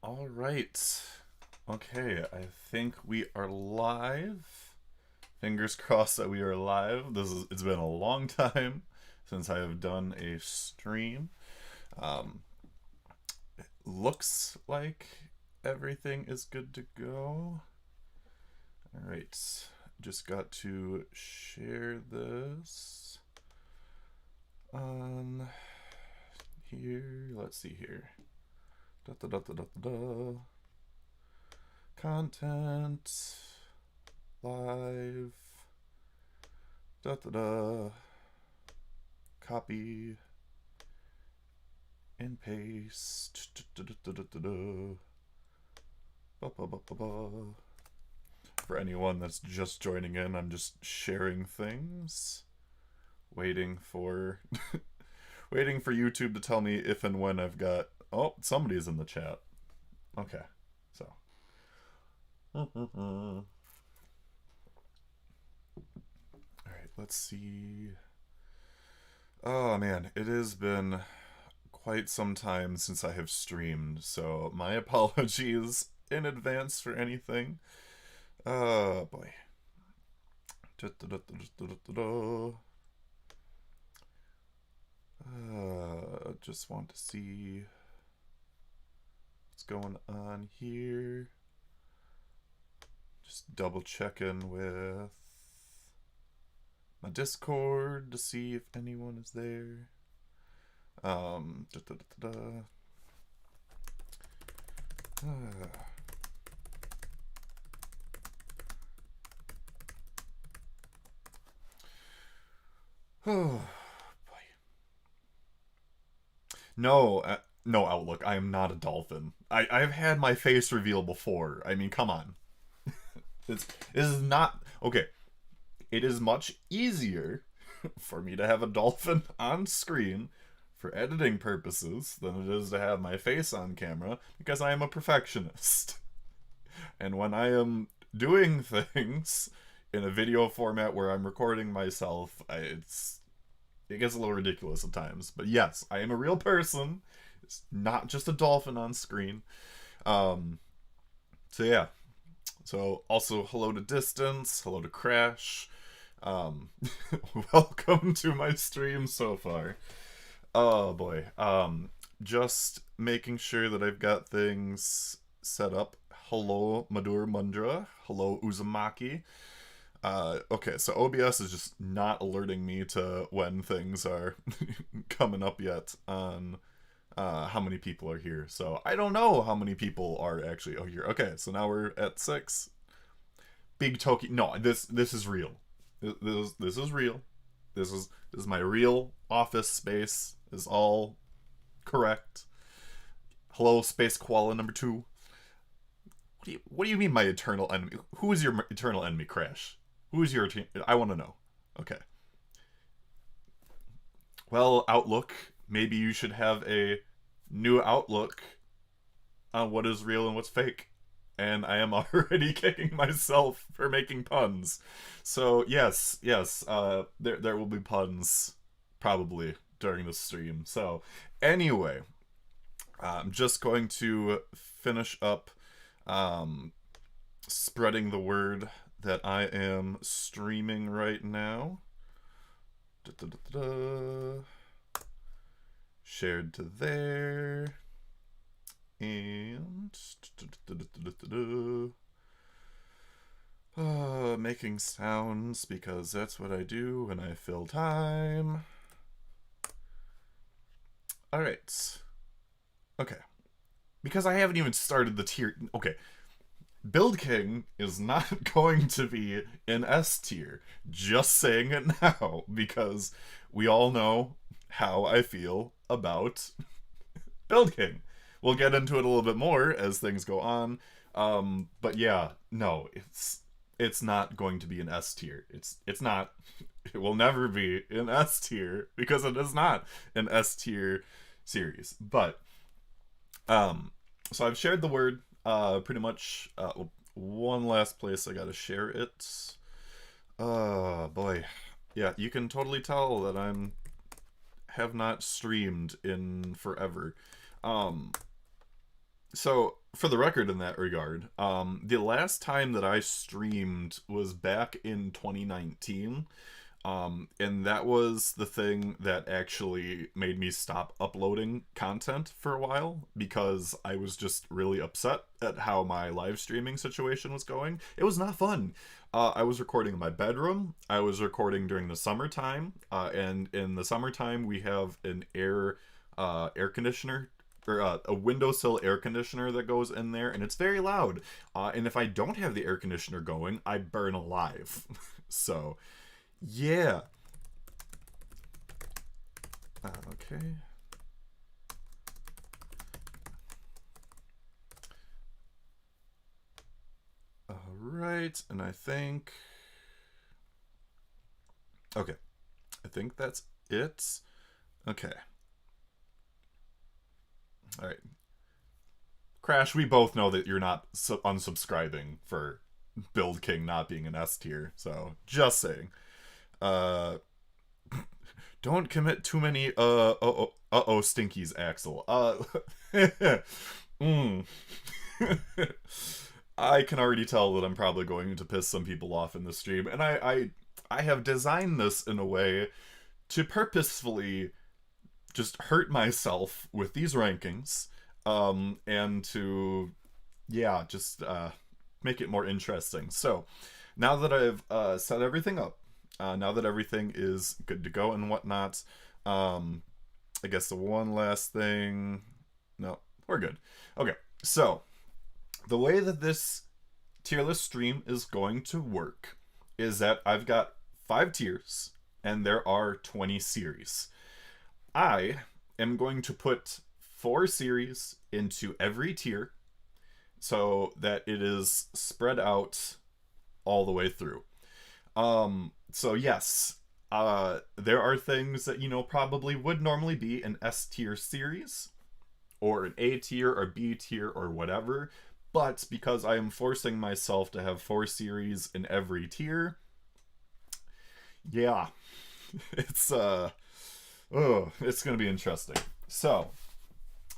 All right. Okay, I think we are live. Fingers crossed that we are live. It's been a long time since I have done a stream. Um Looks like everything is good to go. All right. Just got to share this on here. Let's see here. Da da da da da da. Content live. Da da da. Copy and paste. Da, da, da, da, da, da. Ba, ba, ba, ba, ba. For anyone that's just joining in, I'm just sharing things, waiting for waiting for YouTube to tell me if and when I've got. Oh, somebody's in the chat. Okay, so. All right, let's see. Oh man, it has been quite some time since I have streamed, so my apologies in advance for anything. Oh boy. Just want to see what's going on here. Just double checking with my Discord to see if anyone is there. Da, da, da, da. Oh boy. No, no Outlook. I am not a dolphin. I've had my face reveal before. I mean, come on. This is not okay. It is much easier for me to have a dolphin on screen for editing purposes than it is to have my face on camera because I am a perfectionist. And when I am doing things in a video format where I'm recording myself, it gets a little ridiculous at times. But yes, I am a real person. It's not just a dolphin on screen. So yeah. So also hello to Distance, hello to Crash. Welcome to my stream so far. Oh boy. Just making sure that I've got things set up. Hello Madur Mundra. Hello Uzumaki. Okay, so OBS is just not alerting me to when things are coming up yet on how many people are here. So I don't know how many people are actually here. Okay, so now we're at 6. Big Toki. No, this is real. This is real. This is my real office space. Is all correct. Hello, Space Koala number 2. What do you mean my eternal enemy? Who is your eternal enemy, Crash? Who is your? I want to know. Okay. Well, Outlook. Maybe you should have a new outlook on what is real and what's fake. And I am already kicking myself for making puns. So yes, there will be puns probably during the stream. So anyway, I'm just going to finish up spreading the word that I am streaming right now. Shared to there. And making sounds because that's what I do when I fill time. Alright. Okay. Because I haven't even started the tier. Okay. Build King is not going to be in S tier. Just saying it now because we all know how I feel about Build King. We'll get into it a little bit more as things go on. But yeah, no, it's not going to be an S tier. It's not. It will never be an S tier because it is not an S tier series. But so I've shared the word pretty much. One last place I gotta share it. Oh boy, yeah, you can totally tell that I'm have not streamed in forever. So, for the record, in that regard, the last time that I streamed was back in 2019. And that was the thing that actually made me stop uploading content for a while because I was just really upset at how my live streaming situation was going. It was not fun. I was recording in my bedroom. I was recording during the summertime, and in the summertime we have an air conditioner or a windowsill air conditioner that goes in there, and it's very loud. And if I don't have the air conditioner going, I burn alive. So yeah. Okay. All right, and I think. Okay, I think that's it. Okay. All right. Crash, we both know that you're not unsubscribing for Build King not being an S tier, so just saying. Uh, don't commit too many stinkies, Axel. mm. I can already tell that I'm probably going to piss some people off in the stream, and I have designed this in a way to purposefully just hurt myself with these rankings, and to just make it more interesting. So now that I've set everything up, now that everything is good to go and whatnot, I guess the one last thing. No, we're good. Okay, so the way that this tier list stream is going to work is that I've got 5 tiers and there are 20 series. I am going to put 4 series into every tier so that it is spread out all the way through. So yes, there are things that, probably would normally be an S tier series or an A tier or B tier or whatever, but because I am forcing myself to have 4 series in every tier, yeah, it's it's gonna be interesting. So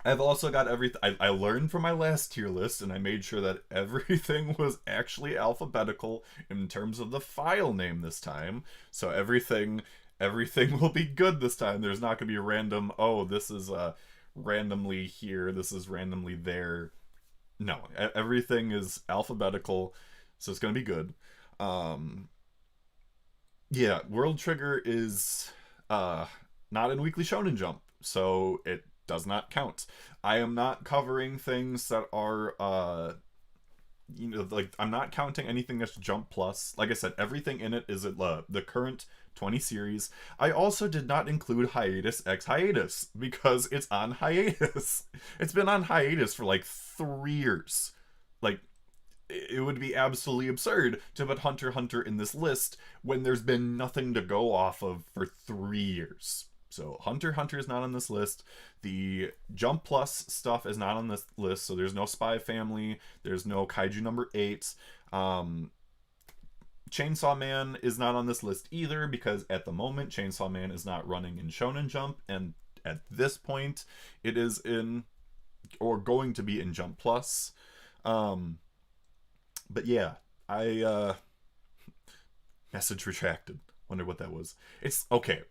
I've also got everything. I learned from my last tier list, and I made sure that everything was actually alphabetical in terms of the file name this time. So everything will be good this time. There's not gonna be a random. Oh, this is randomly here. This is randomly there. No, everything is alphabetical, so it's gonna be good. Yeah, World Trigger is not in Weekly Shonen Jump, so it does not count. I am not covering things that are like I'm not counting anything that's Jump Plus. Like I said, everything in it is at the current 20 series. I also did not include Hiatus X Hiatus because it's on hiatus. It's been on hiatus for like 3 years. Like, it would be absolutely absurd to put Hunter x Hunter in this list when there's been nothing to go off of for 3 years. So Hunter x Hunter is not on this list. The Jump Plus stuff is not on this list. So there's no Spy Family. There's no Kaiju number 8. Chainsaw Man is not on this list either because at the moment Chainsaw Man is not running in Shonen Jump, and at this point it is in or going to be in Jump Plus. But yeah, I message retracted. Wonder what that was. It's okay.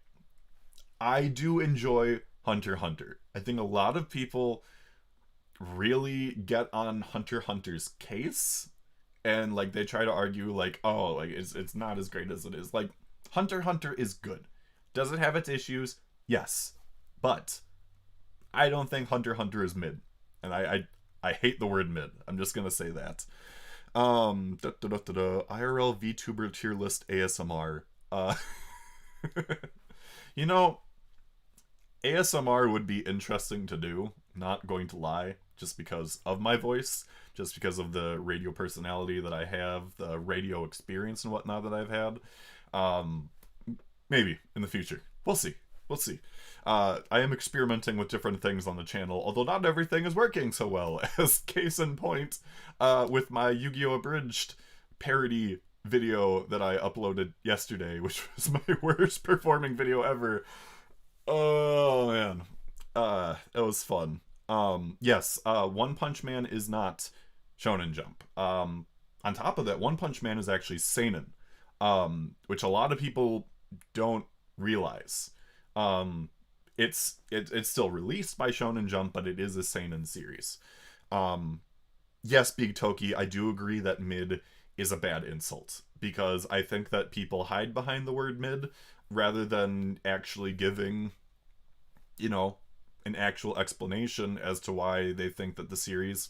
I do enjoy Hunter x Hunter. I think a lot of people really get on Hunter x Hunter's case, and like they try to argue like, oh, like it's not as great as it is. Like, Hunter x Hunter is good. Does it have its issues? Yes. But I don't think Hunter x Hunter is mid. And I hate the word mid. I'm just gonna say that. IRL VTuber tier list ASMR. You know, ASMR would be interesting to do, not going to lie, just because of my voice, just because of the radio personality that I have, the radio experience and whatnot that I've had. Maybe in the future. We'll see. We'll see. I am experimenting with different things on the channel, although not everything is working so well, as case in point, with my Yu-Gi-Oh! Abridged parody video that I uploaded yesterday, which was my worst performing video ever. Oh, man. It was fun. Yes, One Punch Man is not Shonen Jump. On top of that, One Punch Man is actually seinen, which a lot of people don't realize. Um, it's still released by Shonen Jump, but it is a seinen series. Um, yes, Big Toki, I do agree that mid is a bad insult because I think that people hide behind the word mid rather than actually giving, you know, an actual explanation as to why they think that the series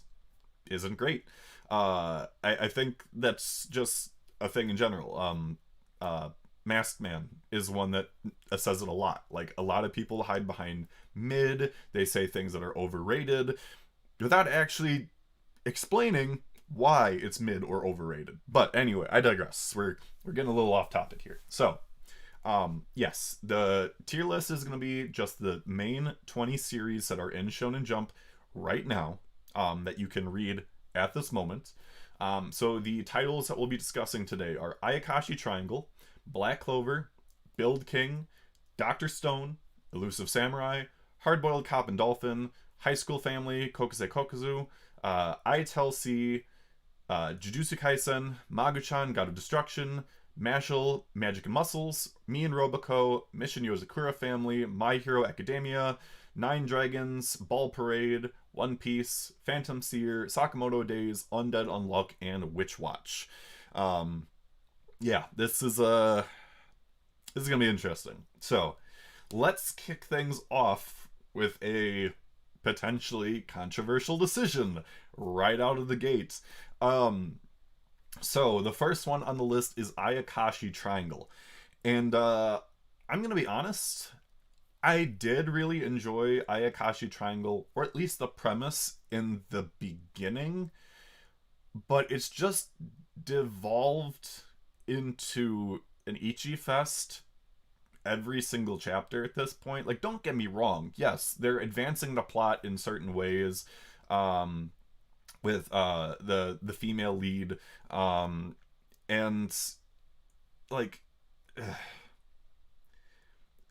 isn't great. I think that's just a thing in general. Uh, Masked Man is one that says it a lot. Like, a lot of people hide behind mid, they say things that are overrated without actually explaining why it's mid or overrated. But anyway, I digress. We're getting a little off topic here. So, yes, the tier list is going to be just the main 20 series that are in Shonen Jump right now, that you can read at this moment. So the titles that we'll be discussing today are Ayakashi Triangle, Black Clover, Build King, Dr. Stone, Elusive Samurai, Hardboiled Cop and Dolphin, High School Family, Kokuse Kokuzu, I Tell C, Jujutsu Kaisen, Maguchan God of Destruction, Mashal, Magic and Muscles, Me and Roboco, Mission Yosakura Family, My Hero Academia, Nine Dragons, Ball Parade, One Piece, Phantom Seer, Sakamoto Days, Undead Unluck, and Witch Watch. Yeah, this is gonna be interesting. So, let's kick things off with a potentially controversial decision right out of the gate. So the first one on the list is Ayakashi Triangle. And I'm going to be honest, I did really enjoy Ayakashi Triangle, or at least the premise in the beginning, but it's just devolved into an Ichi Fest every single chapter at this point. Like, don't get me wrong, yes, they're advancing the plot in certain ways. With the female lead, and like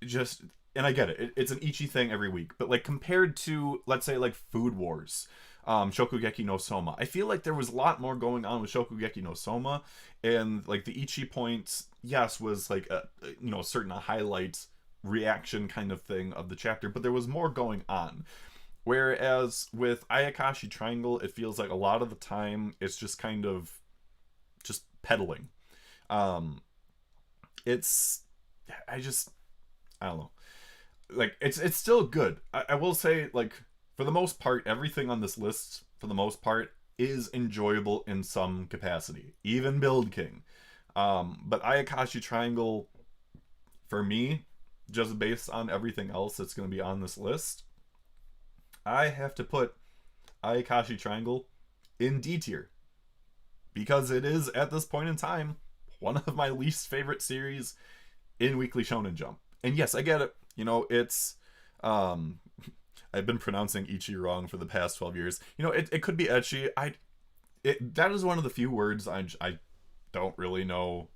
just, and I get it's an Ichi thing every week, but like compared to, let's say, like Food Wars, Shokugeki no Soma, I feel like there was a lot more going on with Shokugeki no Soma, and like the Ichi point, yes, was like a, certain highlight reaction kind of thing of the chapter, but there was more going on. Whereas with Ayakashi Triangle, it feels like a lot of the time it's just kind of just peddling. Um, it's I don't know. Like, it's still good. I will say, like, for the most part, everything on this list, for the most part, is enjoyable in some capacity. Even Build King. But Ayakashi Triangle, for me, just based on everything else that's going to be on this list, I have to put Ayakashi Triangle in D tier. Because it is, at this point in time, one of my least favorite series in Weekly Shonen Jump. And yes, I get it. It's I've been pronouncing Ichi wrong for the past 12 years. It could be ecchi. That is one of the few words I don't really know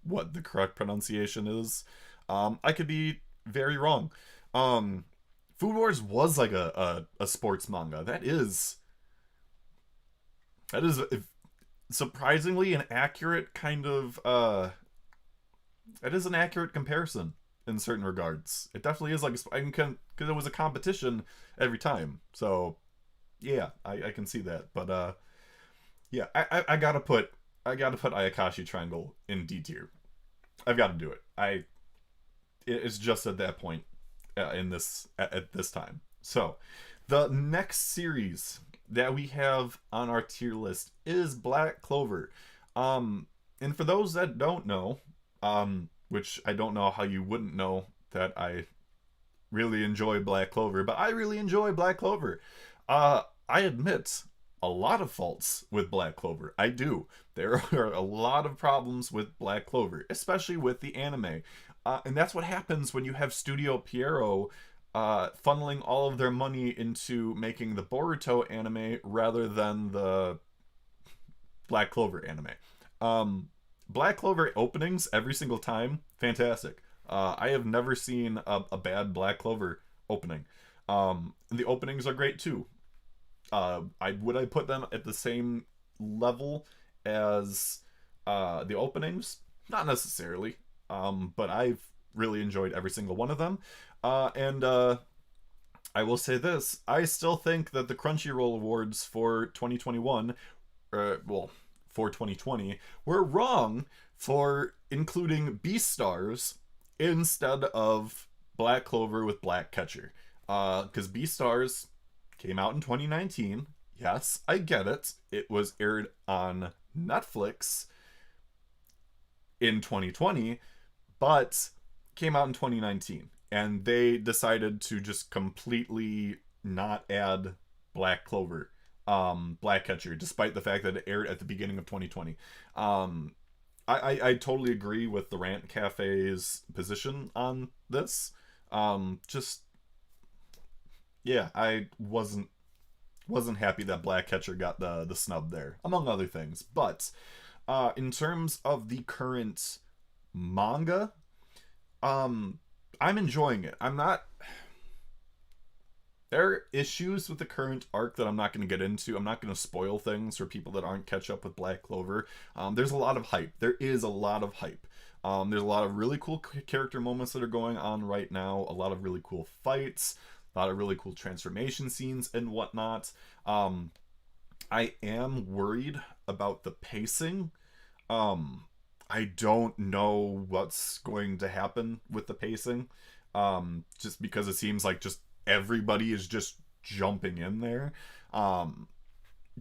what the correct pronunciation is. I could be very wrong. Food Wars was like a sports manga. That is surprisingly an accurate kind of that is an accurate comparison in certain regards. It definitely is, like, because it was a competition every time. So yeah, I can see that. But yeah, I gotta put Ayakashi Triangle in D tier. I've got to do it. It's just at that point in this at this time. So the next series that we have on our tier list is Black Clover. And for those that don't know, which I don't know how you wouldn't know that I really enjoy Black Clover, but I really enjoy Black Clover. I admit a lot of faults with Black Clover. I do. There are a lot of problems with Black Clover, especially with the anime. And that's what happens when you have Studio Pierrot funneling all of their money into making the Boruto anime rather than the Black Clover anime. Black Clover openings every single time, fantastic. I have never seen a bad Black Clover opening. The openings are great too. I put them at the same level as the openings? Not necessarily. But I've really enjoyed every single one of them. And I will say this: I still think that the Crunchyroll Awards for 2021, well, for 2020, were wrong for including Beastars instead of Black Clover with Black Catcher. Because Beastars came out in 2019. Yes, I get it. It was aired on Netflix in 2020, but came out in 2019. And they decided to just completely not add Black Clover, Black Catcher, despite the fact that it aired at the beginning of 2020. I totally agree with the Rant Cafe's position on this. Just yeah, I wasn't happy that Black Catcher got the snub there, among other things. But in terms of the current manga, I'm enjoying it. I'm not. There are issues with the current arc that I'm not going to get into. I'm not going to spoil things for people that aren't catch up with Black Clover. There's a lot of hype. There is a lot of hype. There's a lot of really cool character moments that are going on right now. A lot of really cool fights. A lot of really cool transformation scenes and whatnot. I am worried about the pacing. I don't know what's going to happen with the pacing. Just because it seems like just everybody is just jumping in there.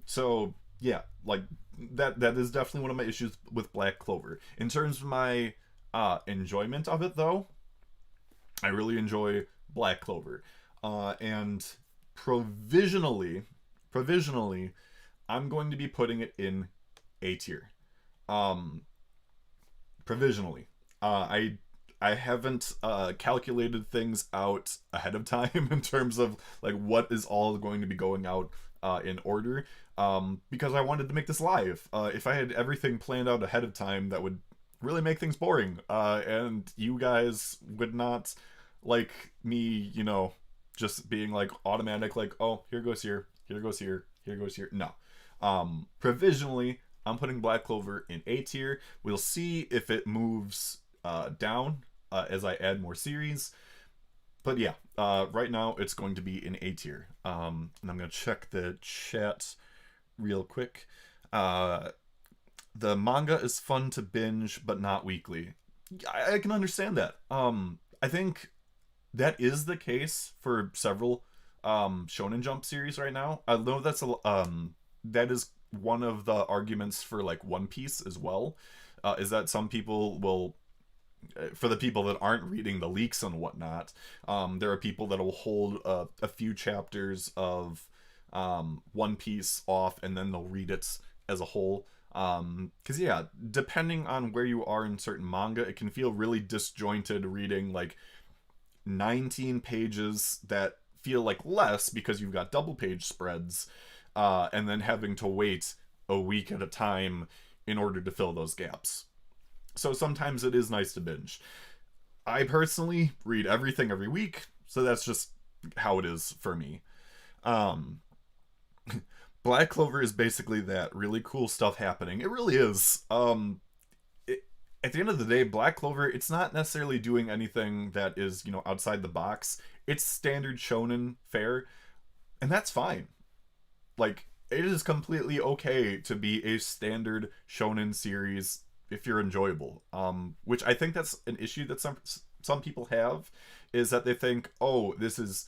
So yeah, like that is definitely one of my issues with Black Clover. In terms of my enjoyment of it though, I really enjoy Black Clover. And provisionally, I'm going to be putting it in A tier. Um, Provisionally. I haven't calculated things out ahead of time in terms of like what is all going to be going out in order. Because I wanted to make this live. If I had everything planned out ahead of time, that would really make things boring. And you guys would not like me, just being like automatic, like, oh, here goes here, here goes here, here goes here. No. Provisionally, I'm putting Black Clover in A tier. We'll see if it moves down as I add more series. But yeah, right now it's going to be in A tier. And I'm going to check the chat real quick. The manga is fun to binge, but not weekly. I can understand that. I think that is the case for several Shonen Jump series right now. I know that is one of the arguments for like One Piece as well. Is that some people will, for the people that aren't reading the leaks and whatnot, there are people that will hold a few chapters of One Piece off and then they'll read it as a whole. Because yeah, depending on where you are in certain manga, it can feel really disjointed reading like 19 pages that feel like less because you've got double page spreads, and then having to wait a week at a time in order to fill those gaps. So sometimes it is nice to binge. I personally read everything every week, so that's just how it is for me. Um, Black Clover is basically that really cool stuff happening. It really is. At the end of the day, Black Clover, it's not necessarily doing anything that is, outside the box. It's standard shonen fare, and that's fine. Like, it is completely okay to be a standard shonen series if you're enjoyable. Which I think that's an issue that some people have, is that they think, oh, this is,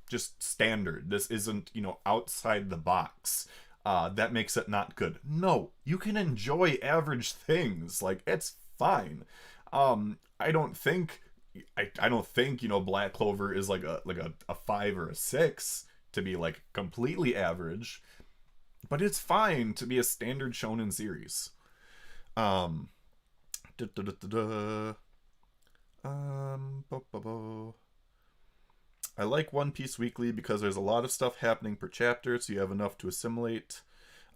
just standard. This isn't, outside the box. That makes it not good. No, you can enjoy average things. Like, it's fine. I don't think Black Clover is like a 5 or a 6 to be like completely average, but it's fine to be a standard shonen series. Um, da, da, da, da, da. Bo, bo, bo. I like One Piece Weekly because there's a lot of stuff happening per chapter, so you have enough to assimilate.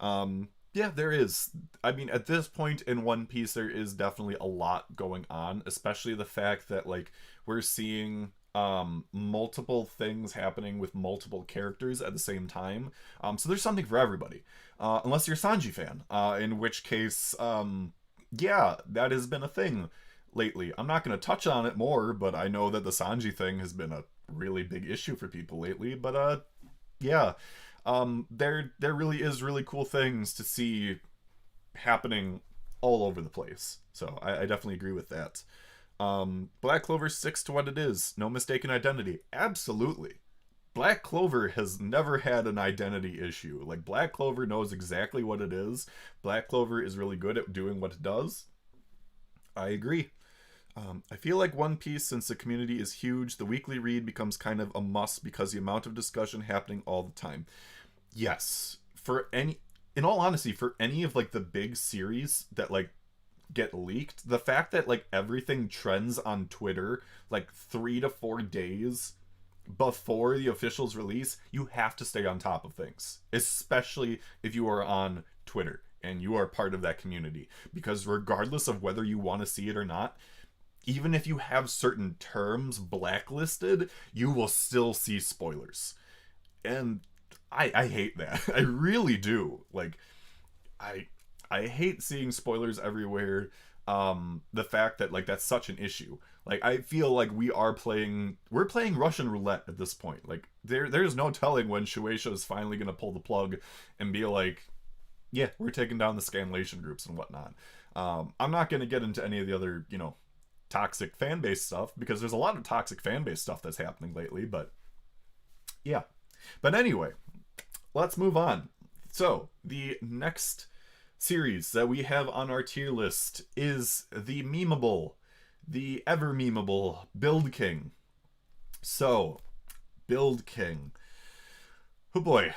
Yeah, there is. I mean, at this point in One Piece, there is definitely a lot going on, especially the fact that, like, we're seeing multiple things happening with multiple characters at the same time. So there's something for everybody. Unless you're a Sanji fan, in which case, yeah, that has been a thing lately. I'm not going to touch on it more, but I know that the Sanji thing has been a really big issue for people lately. But yeah, there really is really cool things to see happening all over the place. So I definitely agree with that. Black Clover sticks to what it is. No mistaken identity. Absolutely. Black Clover has never had an identity issue. Like, Black Clover knows exactly what it is. Black Clover is really good at doing what it does. I agree. I feel like One Piece, since the community is huge, the weekly read becomes kind of a must because the amount of discussion happening all the time. Yes. In all honesty, for any of, like, the big series that, like, get leaked, the fact that, like, everything trends on Twitter, like, 3 to 4 days before the official's release, you have to stay on top of things, especially if you are on Twitter and you are part of that community, because regardless of whether you want to see it or not, even if you have certain terms blacklisted, you will still see spoilers. And I hate that. I really do. Like, I hate seeing spoilers everywhere. The fact that, like, that's such an issue. Like, I feel like we're playing Russian roulette at this point. Like, there's no telling when Shueisha is finally gonna pull the plug and be like, yeah, we're taking down the scanlation groups and whatnot. I'm not gonna get into any of the other, toxic fanbase stuff, because there's a lot of toxic fanbase stuff that's happening lately, but yeah. But anyway, let's move on. So, the next series that we have on our tier list is the ever memeable Build King. So, Build King. Oh boy.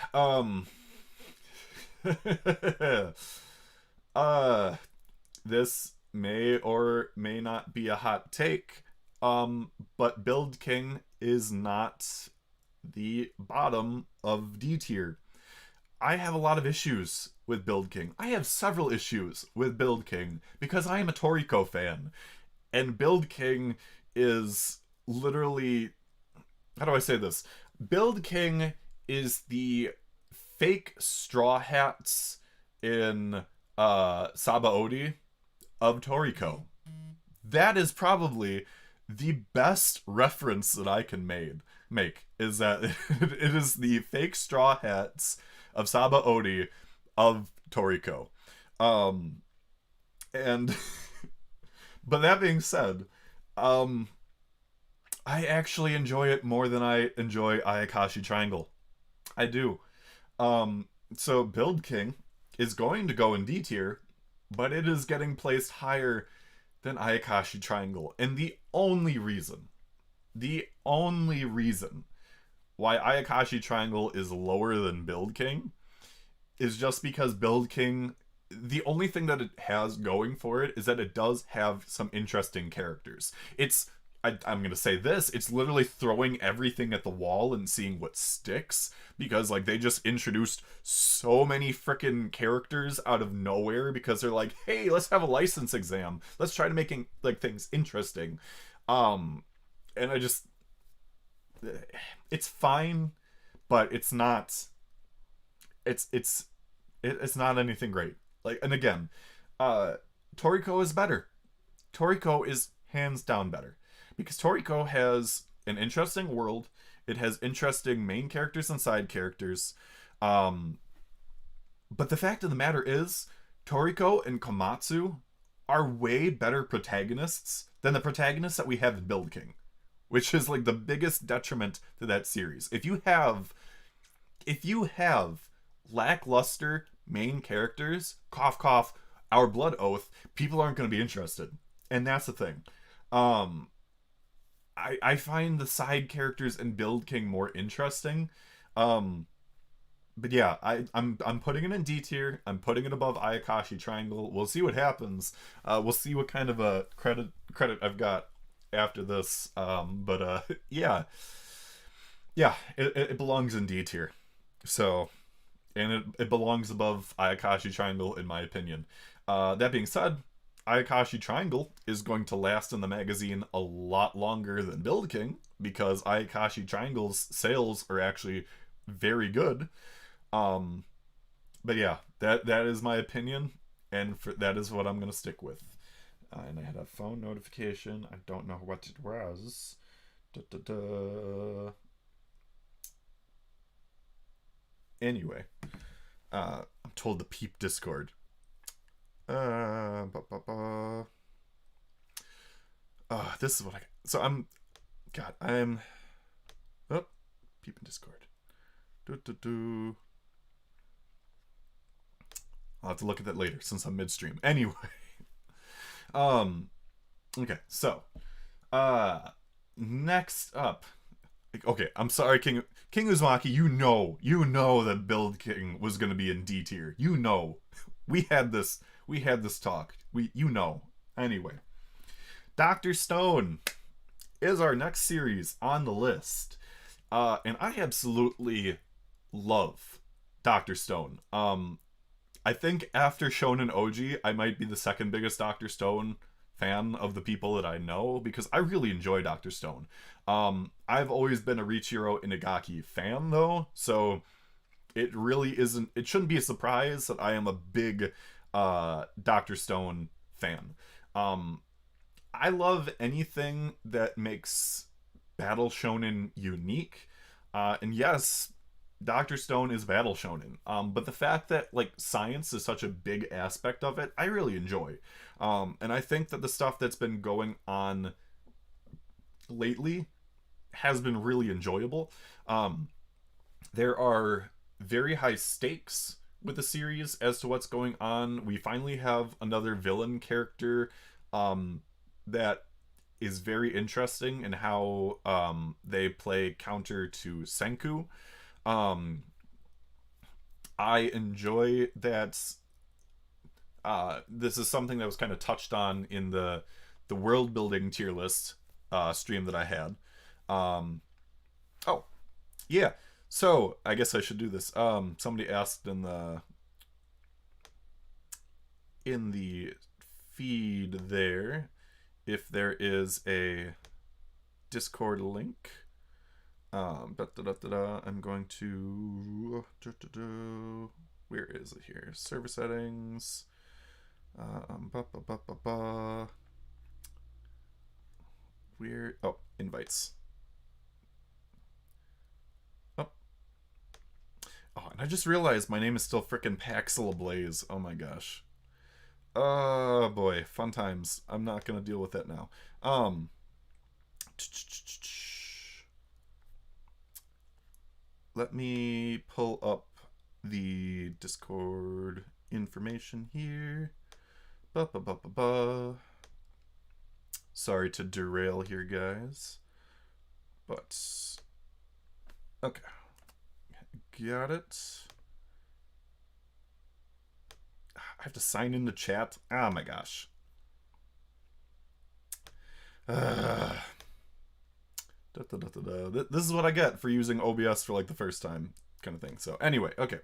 This may or may not be a hot take, but Build King is not the bottom of D tier. I have a lot of issues with Build King. I have several issues with Build King because I am a Toriko fan. And Build King is literally... How do I say this? Build King is the fake Straw Hats in Sabaody of Toriko. That is probably the best reference that I can make, is that it is the fake Straw Hats of Sabaody of Toriko. And but that being said, I actually enjoy it more than I enjoy Ayakashi Triangle. I do. So Build King is going to go in D tier, but it is getting placed higher than Ayakashi Triangle. And the only reason why Ayakashi Triangle is lower than Build King is just because Build King, the only thing that it has going for it is that it does have some interesting characters. I'm going to say this, it's literally throwing everything at the wall and seeing what sticks, because, like, they just introduced so many freaking characters out of nowhere because they're like, hey, let's have a license exam. Let's try to make, like, things interesting. And I just... It's fine, but it's not... It's not anything great. Like, and again, Toriko is better. Toriko is hands down better. Because Toriko has an interesting world. It has interesting main characters and side characters. But the fact of the matter is, Toriko and Komatsu are way better protagonists than the protagonists that we have in Build King, which is, like, the biggest detriment to that series. If you have lackluster main characters, cough cough, Our Blood Oath, people aren't going to be interested. And that's the thing. I find the side characters in Build King more interesting. But yeah, I'm putting it in D tier. I'm putting it above Ayakashi Triangle. We'll see what happens. We'll see what kind of a credit I've got after this. But yeah, it belongs in D tier. So, and it belongs above Ayakashi Triangle in my opinion. That being said, Ayakashi Triangle is going to last in the magazine a lot longer than Build King, because Ayakashi Triangle's sales are actually very good. Um, but yeah, that is my opinion, and that is what I'm gonna stick with. And I had a phone notification. I don't know what it was. Da, da, da. Anyway, I'm told to peep Discord. Ba, ba, ba. This is what I. So I'm. Oh, peeping Discord. Do, do, do. I'll have to look at that later since I'm midstream. Anyway, okay, so, next up. Okay, I'm sorry, King Uzumaki. You know that Build King was gonna be in D tier. You know, we had this talk. Anyway, Doctor Stone is our next series on the list, and I absolutely love Doctor Stone. I think after Shonen OG, I might be the second biggest Doctor Stone fan of the people that I know, because I really enjoy Doctor Stone. I've always been a Riichiro Inagaki fan though, so it shouldn't be a surprise that I am a big Doctor Stone fan. I love anything that makes Battle Shonen unique. And yes, Doctor Stone is Battle Shonen. But the fact that like science is such a big aspect of it, I really enjoy. And I think that the stuff that's been going on lately has been really enjoyable. There are very high stakes with the series as to what's going on. We finally have another villain character that is very interesting in how they play counter to Senku. I enjoy that. This is something that was kind of touched on in the world building tier list stream that I had. Oh, yeah. So I guess I should do this. Somebody asked in the feed there if there is a Discord link. I'm going to. Where is it here? Server settings. Where? Oh, invites. Oh, and I just realized my name is still frickin' Paxil Ablaze. Oh my gosh. Oh boy, fun times. I'm not gonna deal with that now. Let me pull up the Discord information here. Sorry to derail here, guys. But okay. Got it. I have to sign into chat. Oh my gosh. This is what I get for using OBS for like the first time, kind of thing. So anyway, okay.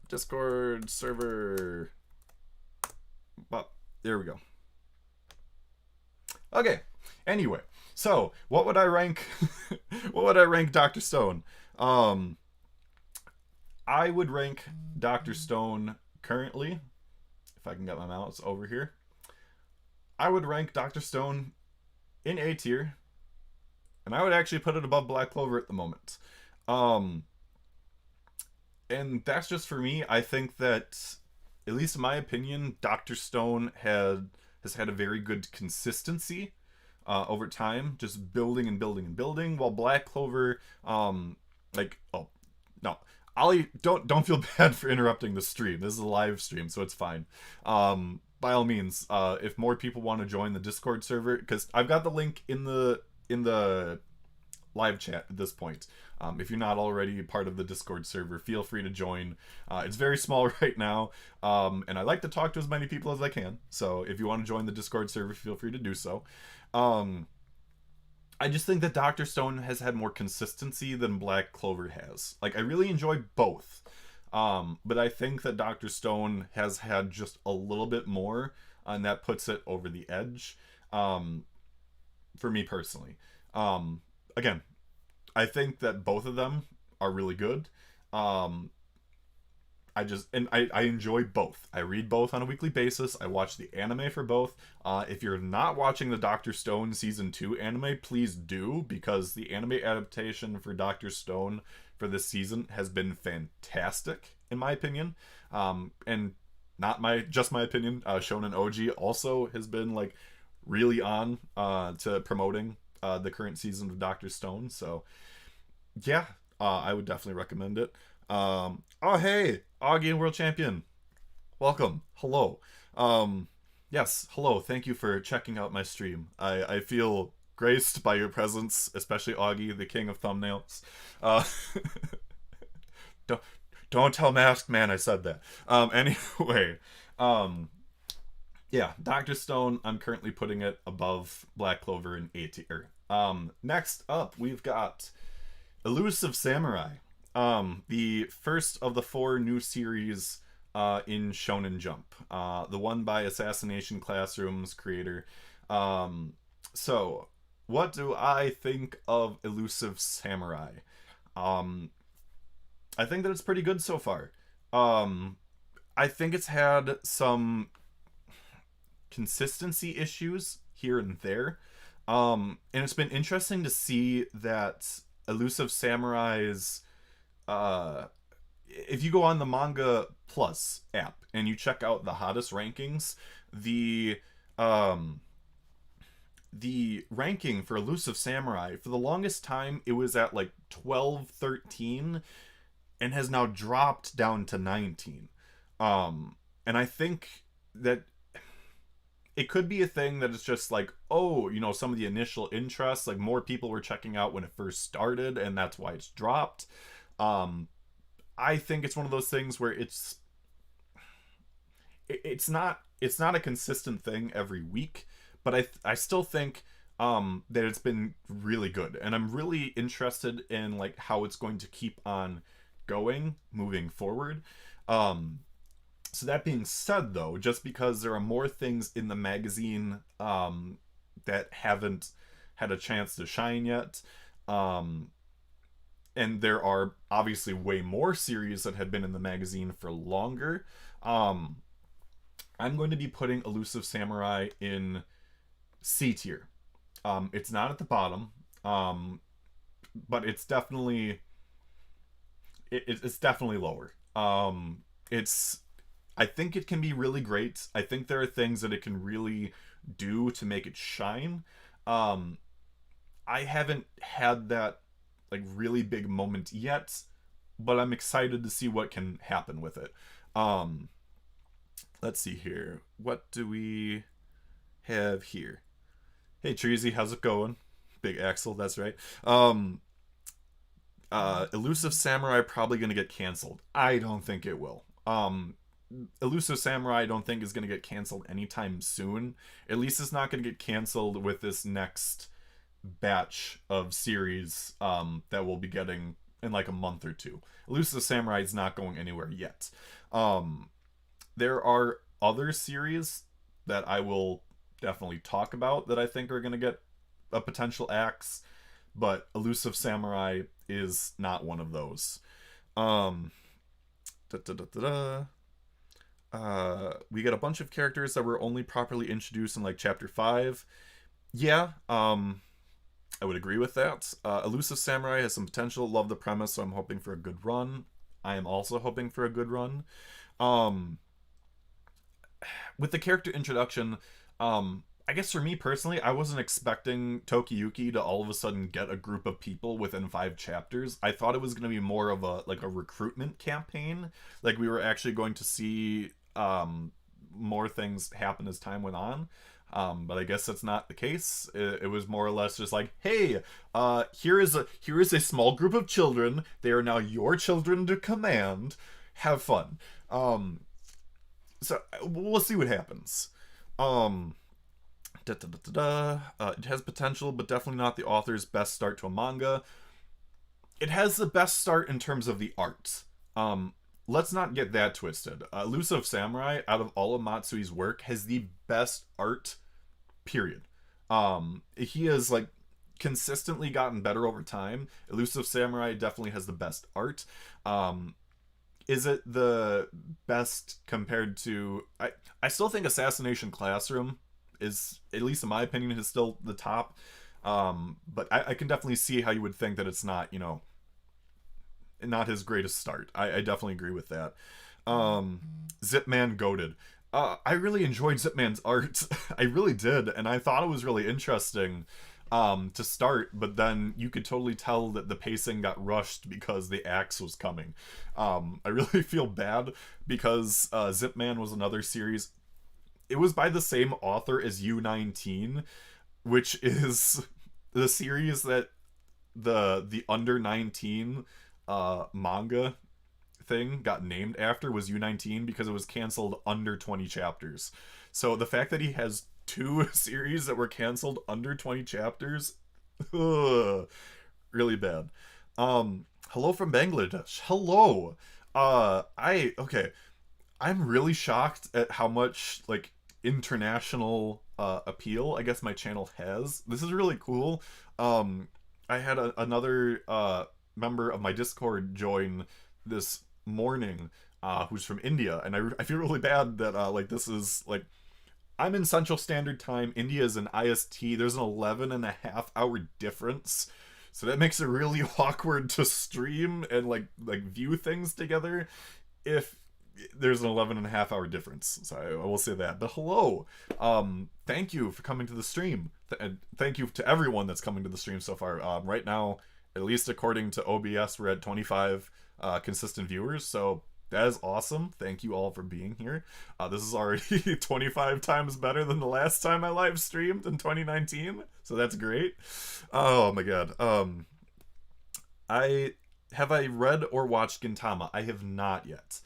Discord server. But there we go. Okay. Anyway, so what would I rank? What would I rank Dr. Stone? I would rank Dr. Stone currently, if I can get my mouse over here. I would rank Dr. Stone in A tier, and I would actually put it above Black Clover at the moment. And that's just for me. I think that, at least in my opinion, Dr. Stone has had a very good consistency over time, just building and building and building, while Black Clover, Ollie, don't feel bad for interrupting the stream. This is a live stream, so it's fine. By all means, if more people want to join the Discord server, because I've got the link in the live chat at this point. If you're not already part of the Discord server, feel free to join. It's very small right now, and I like to talk to as many people as I can. So if you want to join the Discord server, feel free to do so. I just think that Dr. Stone has had more consistency than Black Clover has. Like, I really enjoy both. But I think that Dr. Stone has had just a little bit more, and that puts it over the edge, um, for me personally. Again, I think that both of them are really good. Um, I enjoy both. I read both on a weekly basis. I watch the anime for both. If you're not watching the Doctor Stone season 2 anime, please do, because the anime adaptation for Doctor Stone for this season has been fantastic in my opinion. And not my opinion. Shonen OG also has been like really on to promoting the current season of Doctor Stone. So yeah, I would definitely recommend it. Oh hey, Augie and World Champion, welcome. Hello. Yes, hello. Thank you for checking out my stream. I feel graced by your presence, especially Augie, the king of thumbnails. Uh, don't don't tell Masked Man I said that. Anyway, um, yeah, Doctor Stone. I'm currently putting it above Black Clover in A tier. Next up we've got Elusive Samurai, the first of the 4 new series in Shonen Jump, the one by Assassination Classroom's creator. So, what do I think of Elusive Samurai? Um, I think that it's pretty good so far. Um, I think it's had some consistency issues here and there. And it's been interesting to see that Elusive Samurai's if you go on the Manga Plus app and you check out the hottest rankings, the um the ranking for Elusive Samurai, for the longest time it was at like 12, 13, and has now dropped down to 19. And I think that it could be a thing that it's just like, oh, some of the initial interest, like more people were checking out when it first started, and that's why it's dropped. Um, I think it's one of those things where it's not a consistent thing every week, but I still think that it's been really good, and I'm really interested in like how it's going to keep on going moving forward. So that being said, though, just because there are more things in the magazine that haven't had a chance to shine yet, um, and there are obviously way more series that had been in the magazine for longer, um, I'm going to be putting Elusive Samurai in C tier. It's not at the bottom, um, but it's definitely lower. It's I think it can be really great. I think there are things that it can really do to make it shine. Um, I haven't had that like really big moment yet, but I'm excited to see what can happen with it. Um, let's see here. What do we have here? Hey Treasy, how's it going? Big Axel, that's right. Elusive Samurai probably gonna get canceled. I don't think it will. Elusive Samurai I don't think is gonna get canceled anytime soon. At least it's not gonna get canceled with this next batch of series that we'll be getting in like a month or two. Elusive Samurai is not going anywhere yet. Um, there are other series that I will definitely talk about that I think are going to get a potential axe, but Elusive Samurai is not one of those. Um, da, da, da, da, da. We get a bunch of characters that were only properly introduced in like chapter 5. Yeah, I would agree with that. Elusive Samurai has some potential. Love the premise, so I'm hoping for a good run. I am also hoping for a good run. Um, with the character introduction, I guess for me personally, I wasn't expecting Tokiyuki to all of a sudden get a group of people within 5 chapters. I thought it was going to be more of a recruitment campaign. Like we were actually going to see more things happen as time went on. But I guess that's not the case. It was more or less just like, hey, here is a small group of children. They are now your children to command. Have fun. So we'll see what happens. It has potential, but definitely not the author's best start to a manga. It has the best start in terms of the art. let's not get that twisted. Elusive Samurai, out of all of Matsui's work, has the best art, period. He has like consistently gotten better over time. Elusive Samurai definitely has the best art. Um, is it the best compared to? I still think Assassination Classroom is, at least in my opinion, is still the top. But I can definitely see how you would think that it's not, not his greatest start. I definitely agree with that. Um, Zipman goated. I really enjoyed Zipman's art. I really did, and I thought it was really interesting to start, but then you could totally tell that the pacing got rushed because the axe was coming. I really feel bad because Zipman was another series. It was by the same author as U19, which is the series that the under 19 manga thing got named after, was U19, because it was canceled under 20 chapters. So the fact that he has two series that were canceled under 20 chapters, ugh, really bad. Hello from Bangladesh. Hello. Okay. I'm really shocked at how much like international appeal I guess my channel has. This is really cool. I had another member of my Discord join this morning, who's from India, and I feel really bad that like this is like, I'm in Central Standard Time, India is in IST. There's an 11.5 hour difference, so that makes it really awkward to stream and like view things together if there's an 11.5 hour difference. So I will say that. But hello, thank you for coming to the stream, and thank you to everyone that's coming to the stream so far. Right now, at least according to OBS, we're at 25 consistent viewers, so that is awesome. Thank you all for being here. This is already 25 times better than the last time I live streamed in 2019, so that's great. Oh my god. I read or watched Gintama? I have not yet.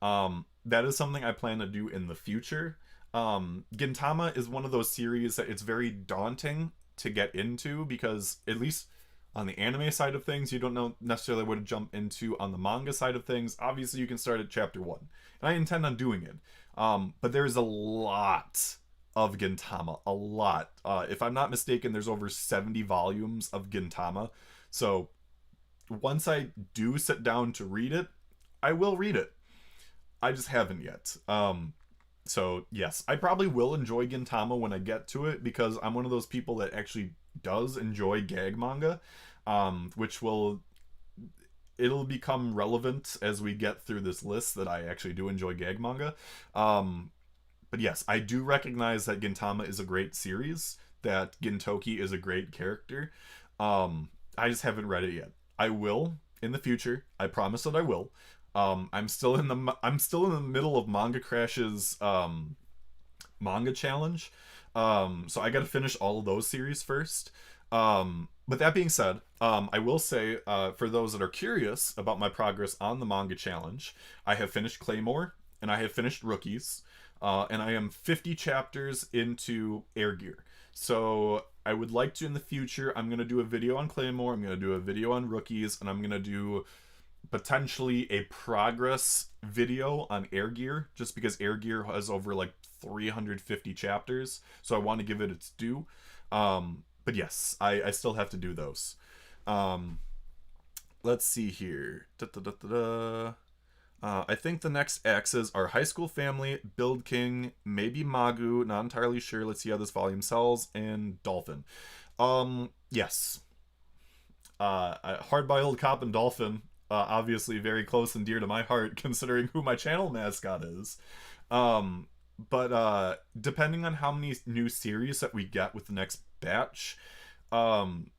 That is something I plan to do in the future. Gintama is one of those series that it's very daunting to get into, because at least on the anime side of things, you don't know necessarily what to jump into. On the manga side of things, obviously you can start at chapter 1, and I intend on doing it. But there's a lot of Gintama, a lot. If I'm not mistaken, there's over 70 volumes of Gintama. So once I do sit down to read it, I will read it. I just haven't yet. So yes, I probably will enjoy Gintama when I get to it, because I'm one of those people that actually does enjoy gag manga, which it'll become relevant as we get through this list, that I actually do enjoy gag manga. But yes, I do recognize that Gintama is a great series, that Gintoki is a great character. I just haven't read it yet. I will in the future. I promise that I will. I'm still in the middle of Manga Crash's manga challenge. So I got to finish all of those series first. But that being said, I will say, for those that are curious about my progress on the manga challenge, I have finished Claymore and I have finished Rookies, and I am 50 chapters into Air Gear. So I would like to, in the future, I'm going to do a video on Claymore, I'm going to do a video on Rookies, and I'm going to do potentially a progress video on Air Gear, just because Air Gear has over like 350 chapters, so I want to give it its due. But yes, I still have to do those. Let's see here. I think the next X's are High School Family, Build King, maybe Magu, not entirely sure. Let's see how this volume sells, and Dolphin. Yes. Hard-Boiled Cop and Dolphin, obviously very close and dear to my heart, considering who my channel mascot is. But depending on how many new series that we get with the next batch, in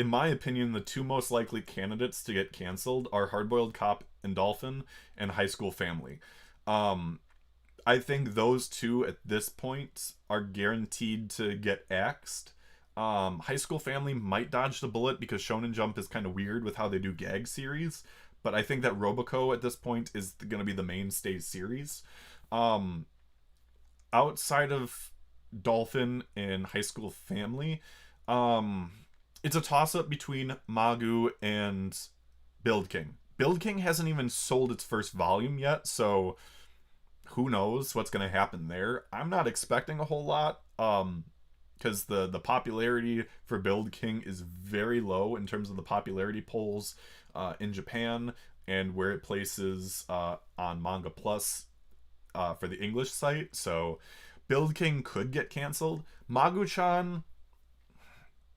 my opinion, the two most likely candidates to get canceled are Hardboiled Cop and Dolphin and High School Family. I think those two at this point are guaranteed to get axed. High School Family might dodge the bullet because Shonen Jump is kind of weird with how they do gag series, but I think that Roboco at this point is going to be the mainstay series. Outside of Dolphin and High School Family, it's a toss-up between Magu and Build King. Build King hasn't even sold its first volume yet, so who knows what's going to happen there. I'm not expecting a whole lot, because the popularity for Build King is very low in terms of the popularity polls in Japan, and where it places on Manga Plus for the English site. So Build King could get canceled. Magu-chan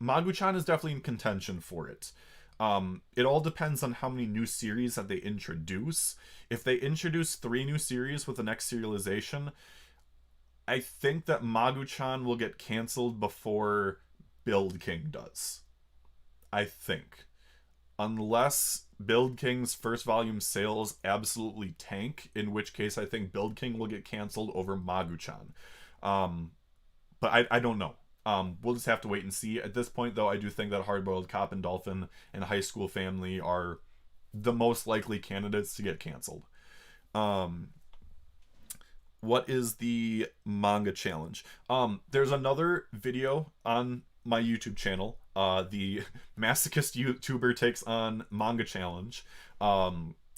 is definitely in contention for it. It all depends on how many new series that they introduce. If they introduce 3 new series with the next serialization, I think that Magu-chan will get canceled before Build King does. I think. Unless Build King's first volume sales absolutely tank, in which case I think Build King will get canceled over Magu-chan. But I don't know. We'll just have to wait and see. At this point, though, I do think that Hardboiled Cop and Dolphin and High School Family are the most likely candidates to get canceled. What is the manga challenge? There's another video on my YouTube channel. The masochist YouTuber takes on manga challenge,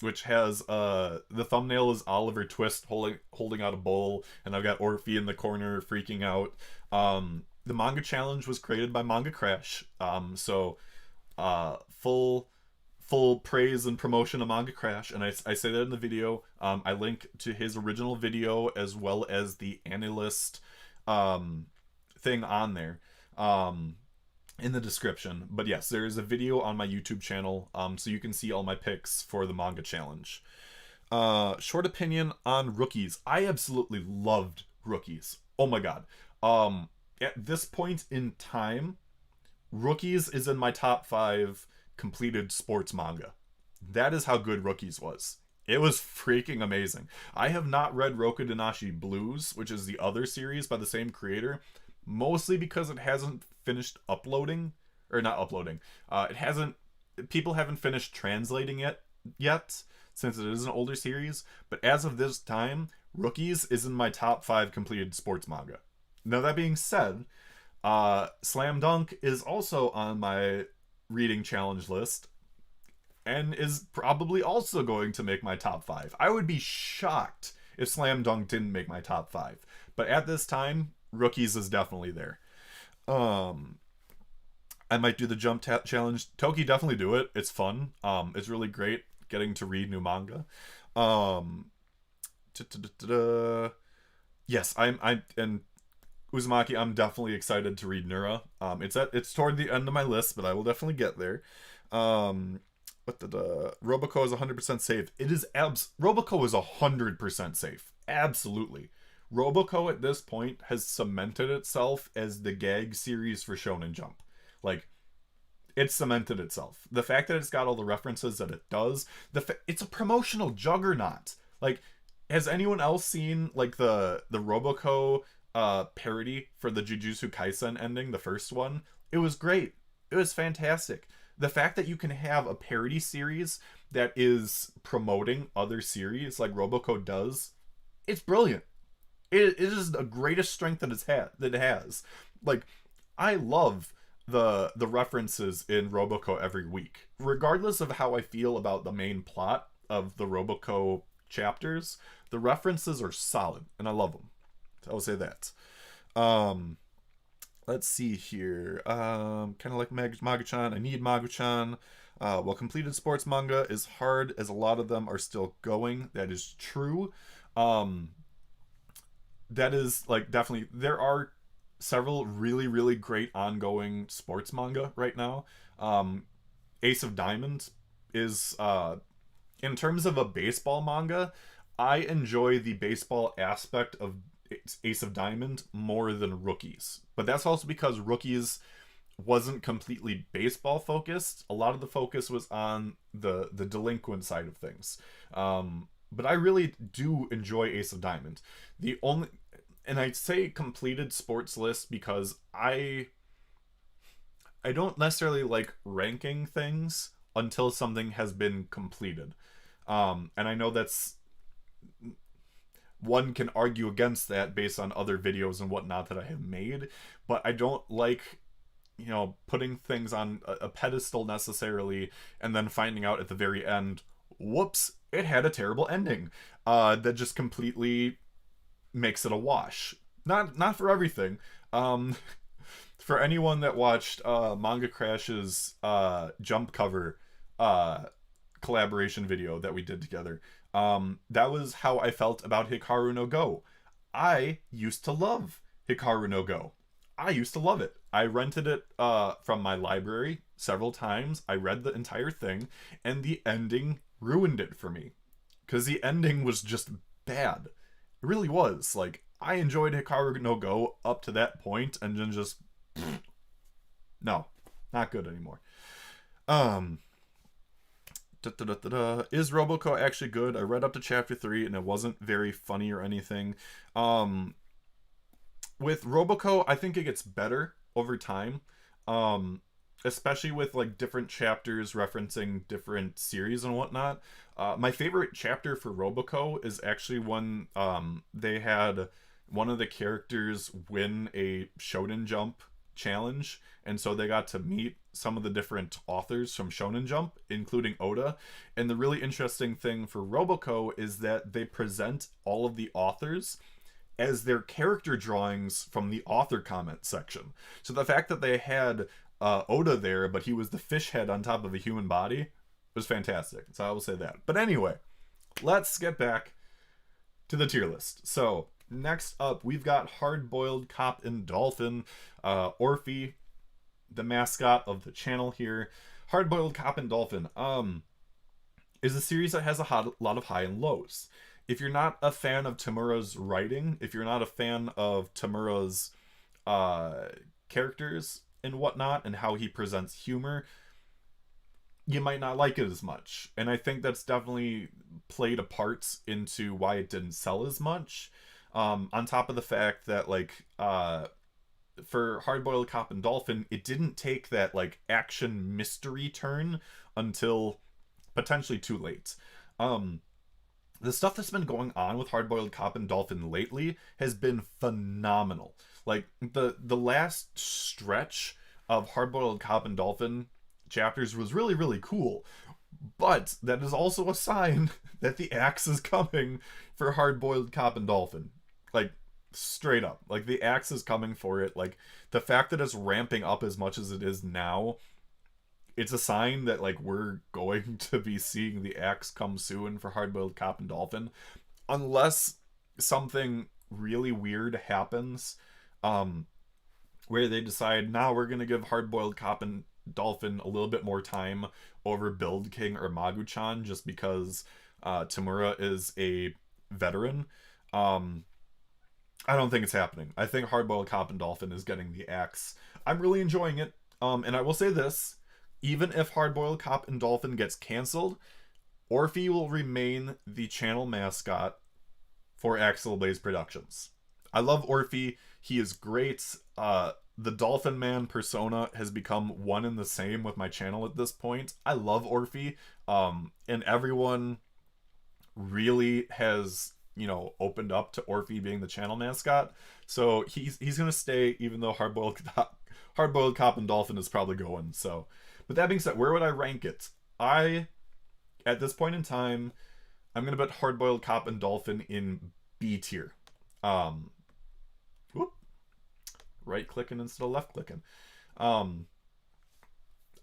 which has the thumbnail is Oliver Twist holding out a bowl, and I've got Orphe in the corner freaking out. The manga challenge was created by Manga Crash, so full praise and promotion of Manga Crash, and I say that in the video. I link to his original video as well as the Analyst thing on there in the description. But yes, there is a video on my YouTube channel, so you can see all my picks for the manga challenge. Short opinion on Rookies. I absolutely loved Rookies. Oh my god. At this point in time, Rookies is in my top 5 completed sports manga. That is how good Rookies was. It was freaking amazing. I have not read Rokudenashi Blues, which is the other series by the same creator, mostly because it hasn't finished uploading, or not uploading. People haven't finished translating it yet, since it is an older series. But as of this time, Rookies is in my top 5 completed sports manga. Now, that being said, Slam Dunk is also on my reading challenge list and is probably also going to make my top 5. I would be shocked if Slam Dunk didn't make my top 5. But at this time, Rookies is definitely there. I might do the Jump challenge. Toki, definitely do it. It's fun. It's really great getting to read new manga. Yes, and Uzumaki, I'm definitely excited to read Nura. It's toward the end of my list, but I will definitely get there. Roboco is 100% safe. Roboco is 100% safe. Absolutely. Roboco at this point has cemented itself as the gag series for Shonen Jump. Like, it's cemented itself. The fact that it's got all the references that it does, it's a promotional juggernaut. Like, has anyone else seen like the Roboco parody for the Jujutsu Kaisen ending, the first one? It was great. It was fantastic. The fact that you can have a parody series that is promoting other series like Roboco does, it's brilliant. It is the greatest strength that it has. Like, I love the references in Roboco every week. Regardless of how I feel about the main plot of the Roboco chapters, the references are solid, and I love them. I'll say that. Let's see here. Kind of like Magu-chan. I need Magu-chan. While completed sports manga is hard, as a lot of them are still going. That is true. That is, like, definitely, there are several really, really great ongoing sports manga right now. Ace of Diamonds is, in terms of a baseball manga, I enjoy the baseball aspect of Ace of Diamond more than Rookies. But that's also because Rookies wasn't completely baseball focused. A lot of the focus was on the delinquent side of things. But I really do enjoy Ace of Diamond. And I say completed sports list because I don't necessarily like ranking things until something has been completed. And I know that's, one can argue against that based on other videos and whatnot that I have made, but I don't like, putting things on a pedestal necessarily and then finding out at the very end whoops, it had a terrible ending that just completely makes it a wash. Not for everything. Um, for anyone that watched Manga Crash's Jump cover uh, collaboration video that we did together, that was how I felt about Hikaru no Go. I used to love Hikaru no Go. I used to love it. I rented it from my library several times. I read the entire thing, and the ending ruined it for me. Because the ending was just bad. It really was. Like, I enjoyed Hikaru no Go up to that point, and then just... no. Not good anymore. Is Roboco actually good? I read up to chapter 3, and it wasn't very funny or anything. With Roboco, I think it gets better over time. Especially with like different chapters referencing different series and whatnot. My favorite chapter for Roboco is actually when they had one of the characters win a Shonen Jump challenge, and so they got to meet some of the different authors from Shonen Jump, including Oda. And the really interesting thing for Roboco is that they present all of the authors as their character drawings from the author comment section. So the fact that they had Oda there, but he was the fish head on top of a human body, was fantastic. So I will say that. But anyway, let's get back to the tier list. So next up, we've got Hard Boiled Cop and Dolphin, Orphe, the mascot of the channel here. Hard Boiled Cop and Dolphin is a series that has a lot of high and lows. If you're not a fan of Tamura's writing, if you're not a fan of Tamura's characters and whatnot, and how he presents humor, you might not like it as much. And I think that's definitely played a part into why it didn't sell as much. On top of the fact that, like, for Hard Boiled Cop and Dolphin, it didn't take that, like, action mystery turn until potentially too late. The stuff that's been going on with Hard Boiled Cop and Dolphin lately has been phenomenal. Like, the last stretch of Hard Boiled Cop and Dolphin chapters was really, really cool. But that is also a sign that the axe is coming for Hard Boiled Cop and Dolphin. Like, straight up. Like, the axe is coming for it. Like, the fact that it's ramping up as much as it is now, it's a sign that, like, we're going to be seeing the axe come soon for Hard Boiled Cop and Dolphin. Unless something really weird happens, where they decide, now we're going to give Hard Boiled Cop and Dolphin a little bit more time over Build King or Magu-chan, just because Tamura is a veteran. I don't think it's happening. I think Hard Boiled Cop and Dolphin is getting the axe. I'm really enjoying it. And I will say this, even if Hard Boiled Cop and Dolphin gets canceled, Orphe will remain the channel mascot for Axel Blaze Productions. I love Orphe. He is great. The Dolphin Man persona has become one and the same with my channel at this point. I love Orphe. And everyone really has, you know, opened up to Orphe being the channel mascot. So he's going to stay, even though Hard Boiled Cop and Dolphin is probably going. So, with that being said, where would I rank it? At this point in time, I'm going to put Hard Boiled Cop and Dolphin in B tier. Right clicking instead of left clicking.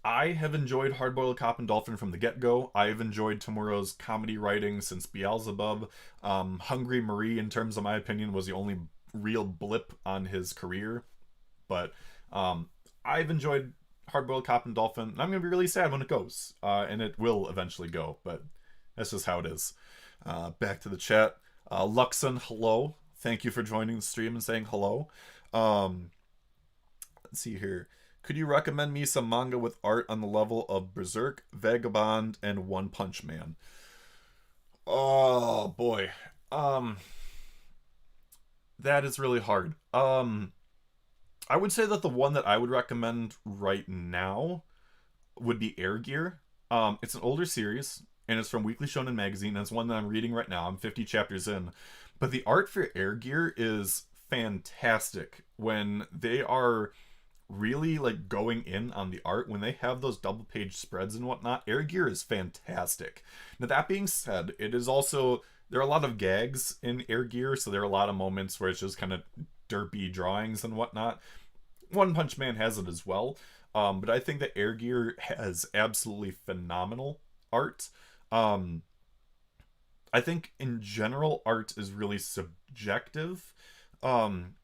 I have enjoyed Hard Boiled Cop and Dolphin from the get-go. I've enjoyed Tamura's comedy writing since Beelzebub. Hungry Marie, in terms of my opinion, was the only real blip on his career. But I've enjoyed Hard Boiled Cop and Dolphin. And I'm going to be really sad when it goes. And it will eventually go, but that's just how it is. Back to the chat. Luxon, hello. Thank you for joining the stream and saying hello. Let's see here. Could you recommend me some manga with art on the level of Berserk, Vagabond, and One Punch Man? Oh boy. That is really hard. I would say that the one that I would recommend right now would be Air Gear. It's an older series, and it's from Weekly Shonen Magazine, and it's one that I'm reading right now. I'm 50 chapters in. But the art for Air Gear is fantastic when they are really like going in on the art when they have those double page spreads and whatnot. Air Gear is fantastic. Now that being said, it is also, there are a lot of gags in Air Gear, so there are a lot of moments where it's just kind of derpy drawings and whatnot. One Punch Man has it as well, but I think that Air Gear has absolutely phenomenal art. Um, I think in general art is really subjective. Um,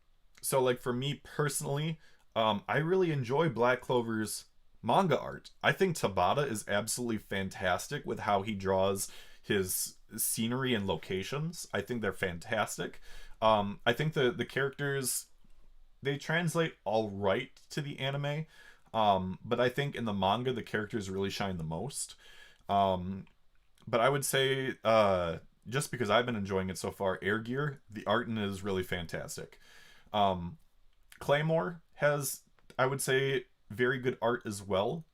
so like for me personally, I really enjoy Black Clover's manga art. I think Tabata is absolutely fantastic with how he draws his scenery and locations. I think they're fantastic. I think the characters, they translate all right to the anime, but I think in the manga the characters really shine the most. Um, but I would say, just because I've been enjoying it so far, Air Gear, the art in it is really fantastic. Um, Claymore has, I would say, very good art as well.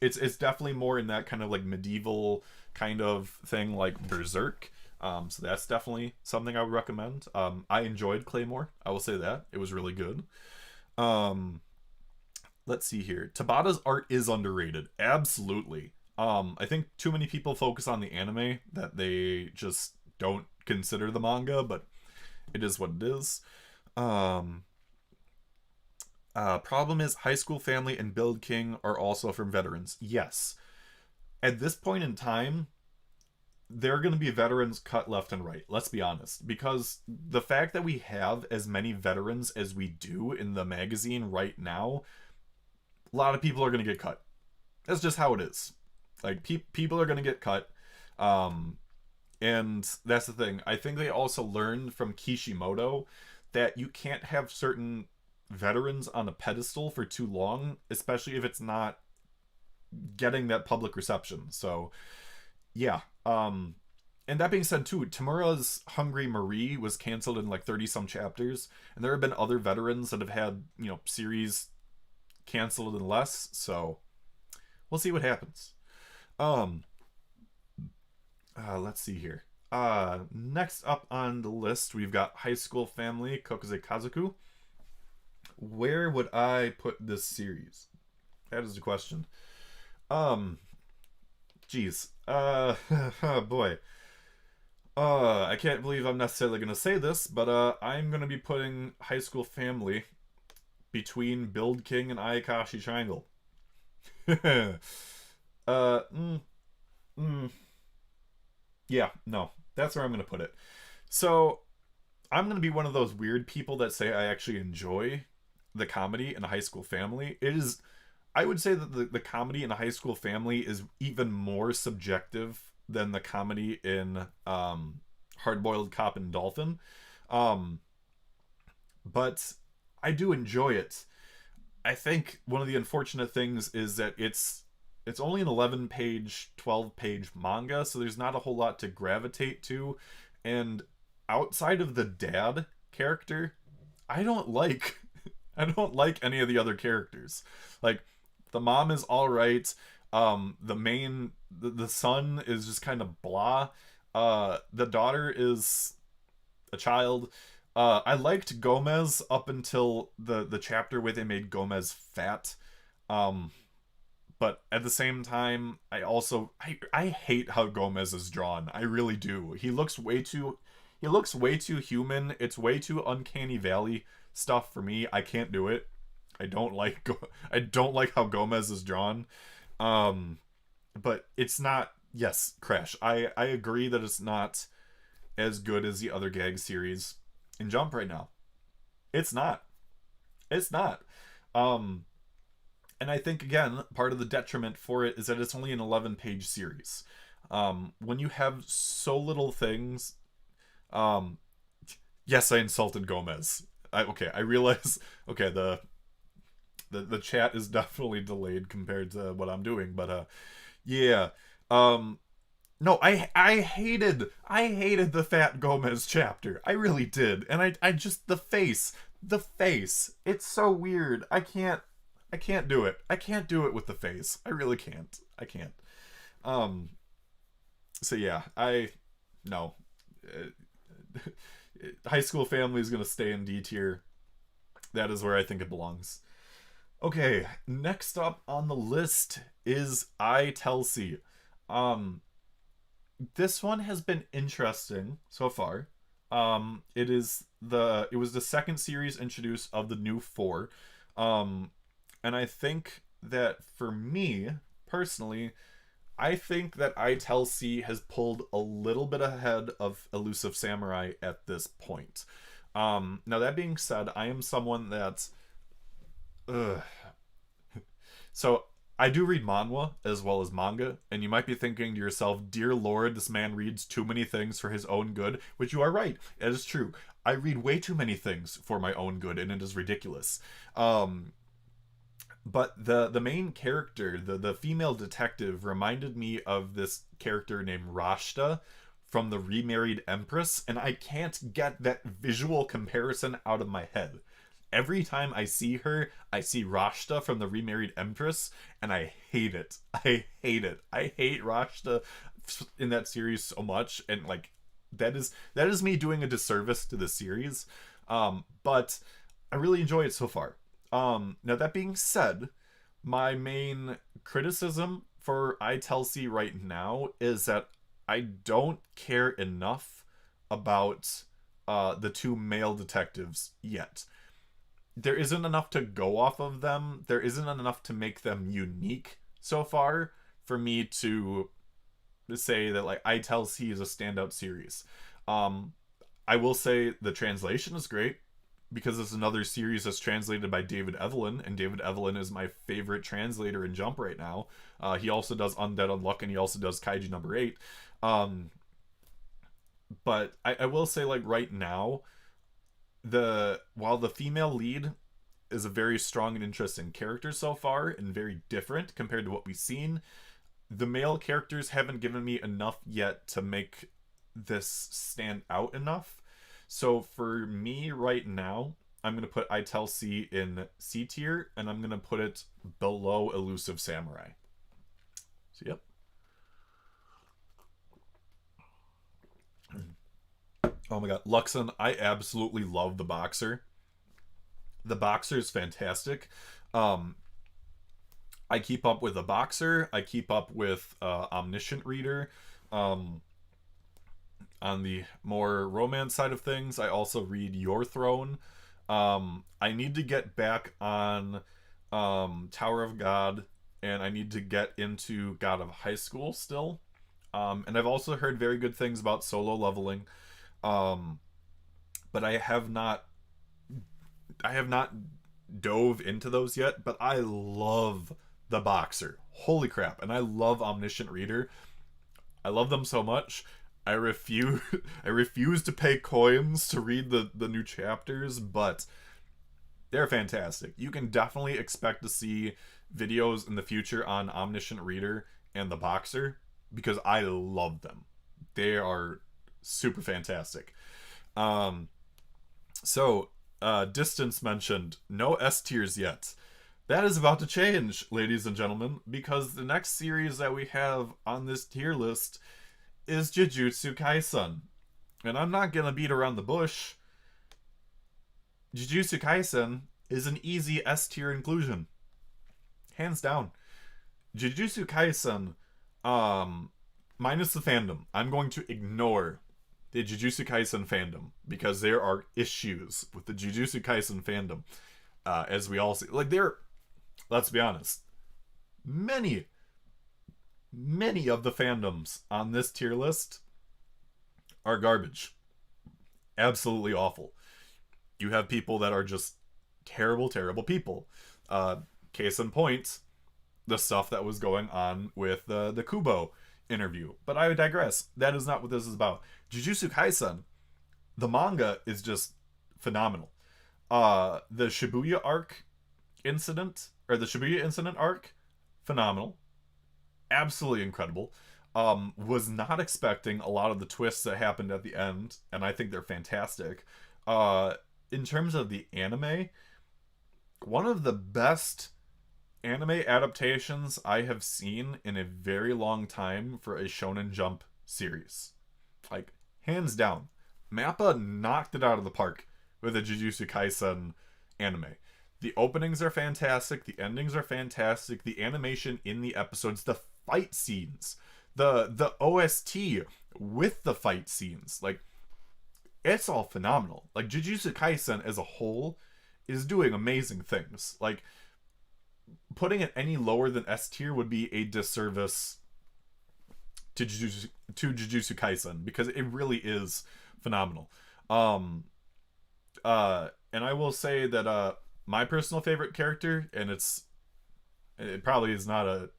It's definitely more in that kind of like medieval kind of thing, like Berserk. So that's definitely something I would recommend. I enjoyed Claymore. I will say that it was really good. Um, let's see here. Tabata's art is underrated. Absolutely. I think too many people focus on the anime that they just don't consider the manga, but it is what it is. Um, Problem is, High School Family and Build King are also from veterans. Yes. At this point in time, there are going to be veterans cut left and right. Let's be honest. Because the fact that we have as many veterans as we do in the magazine right now, a lot of people are going to get cut. That's just how it is. Like, people are going to get cut. Um, and that's the thing. I think they also learned from Kishimoto that you can't have certain veterans on a pedestal for too long, especially if it's not getting that public reception. So, yeah. And that being said, too, Tamura's Hungry Marie was canceled in like 30 some chapters, and there have been other veterans that have had, series canceled in less. So, we'll see what happens. Um, let's see here. Next up on the list, we've got High School Family Kokuze Kazoku. Where would I put this series? That is the question. Um, Geez. Oh boy. I can't believe I'm necessarily gonna say this, but I'm gonna be putting High School Family between Build King and Ayakashi Triangle. uh, mm, mm, yeah, no, that's where I'm gonna put it. So I'm gonna be one of those weird people that say I actually enjoy the comedy in a High School Family. It is, I would say that the comedy in a High School Family is even more subjective than the comedy in Hardboiled Cop and Dolphin. Um, but I do enjoy it. I think one of the unfortunate things is that it's only an 11 page, 12 page manga, so there's not a whole lot to gravitate to. And outside of the dad character, I don't like I don't like any of the other characters. Like, the mom is all right. The son is just kind of blah. The daughter is a child. I liked Gomez up until the chapter where they made Gomez fat. Um, but at the same time, I hate how Gomez is drawn. I really do. He looks way too human. It's way too uncanny valley stuff for me. I can't do it. I don't like how Gomez is drawn. Um, but it's not, yes, Crash. I agree that it's not as good as the other gag series in Jump right now. It's not. It's not. Um, and I think, again, part of the detriment for it is that it's only an 11 page series. When you have so little things, um, yes, I insulted Gomez. I realize, okay, the chat is definitely delayed compared to what I'm doing, but yeah. Um, no, I hated the Fat Gomez chapter. I really did. And I just, the face. It's so weird. I can't do it. I can't do it with the face. I really can't. I can't. Um so yeah, no. High School Family is going to stay in D tier. That is where I think it belongs. Okay, next up on the list is I Tell C. Um, this one has been interesting so far. It was the second series introduced of the new four. Um, and I think that for me personally, I think that I Tell C has pulled a little bit ahead of Elusive Samurai at this point. Now that being said, I am someone that ugh, so I do read manhwa as well as manga, and you might be thinking to yourself, "Dear Lord, this man reads too many things for his own good." Which you are right. It is true. I read way too many things for my own good, and it is ridiculous. Um, but the main character, the female detective, reminded me of this character named Rashta from the Remarried Empress, and I can't get that visual comparison out of my head. Every time I see her, I see Rashta from the Remarried Empress, and I hate it. I hate it. I hate Rashta in that series so much, and like that is me doing a disservice to the series. But I really enjoy it so far. Now that being said, my main criticism for I Tell C right now is that I don't care enough about the two male detectives yet. There isn't enough to go off of them. There isn't enough to make them unique so far for me to say that like I Tell C is a standout series. Um, I will say the translation is great because it's another series that's translated by David Evelyn, and David Evelyn is my favorite translator in Jump right now. He also does Undead Unluck, and he also does Kaiji number 8. Um, but I will say, like, right now, while the female lead is a very strong and interesting character so far, and very different compared to what we've seen, the male characters haven't given me enough yet to make this stand out enough. So for me right now, I'm gonna put I Tell C in C tier, and I'm gonna put it below Elusive Samurai. So yep. Oh my god, Luxon, I absolutely love the boxer. The boxer is fantastic. Um, I keep up with the boxer. I keep up with Omniscient Reader. Um, on the more romance side of things, I also read Your Throne. I need to get back on Tower of God, and I need to get into God of High School still. And I've also heard very good things about Solo Leveling. Um, but I have not dove into those yet, but I love the boxer. Holy crap. And I love Omniscient Reader. I love them so much. I refuse I refuse to pay coins to read the new chapters, but they're fantastic. You can definitely expect to see videos in the future on Omniscient Reader and the boxer because I love them. They are super fantastic. Um Distance mentioned no S tiers yet. That is about to change, ladies and gentlemen, because the next series that we have on this tier list is Jujutsu Kaisen. And I'm not gonna beat around the bush. Jujutsu Kaisen is an easy S tier inclusion. Hands down. Jujutsu Kaisen, minus the fandom. I'm going to ignore the Jujutsu Kaisen fandom because there are issues with the Jujutsu Kaisen fandom. As we all see. Like, let's be honest, many, many of the fandoms on this tier list are garbage. Absolutely awful. You have people that are just terrible, terrible people. Case in point, the stuff that was going on with the Kubo interview. But I digress. That is not what this is about. Jujutsu Kaisen, the manga is just phenomenal. The Shibuya arc incident, or the Shibuya incident arc, phenomenal. Absolutely incredible. Was not expecting a lot of the twists that happened at the end, and I think they're fantastic. In terms of the anime, one of the best anime adaptations I have seen in a very long time for a Shonen Jump series. Like, hands down. Mappa knocked it out of the park with the Jujutsu Kaisen anime. The openings are fantastic, the endings are fantastic, the animation in the episodes, the fight scenes, the OST with the fight scenes, like, it's all phenomenal. Like, Jujutsu Kaisen as a whole is doing amazing things. Like, putting it any lower than S tier would be a disservice to Jujutsu Kaisen, because it really is phenomenal. Um and I will say that my personal favorite character, and it probably is not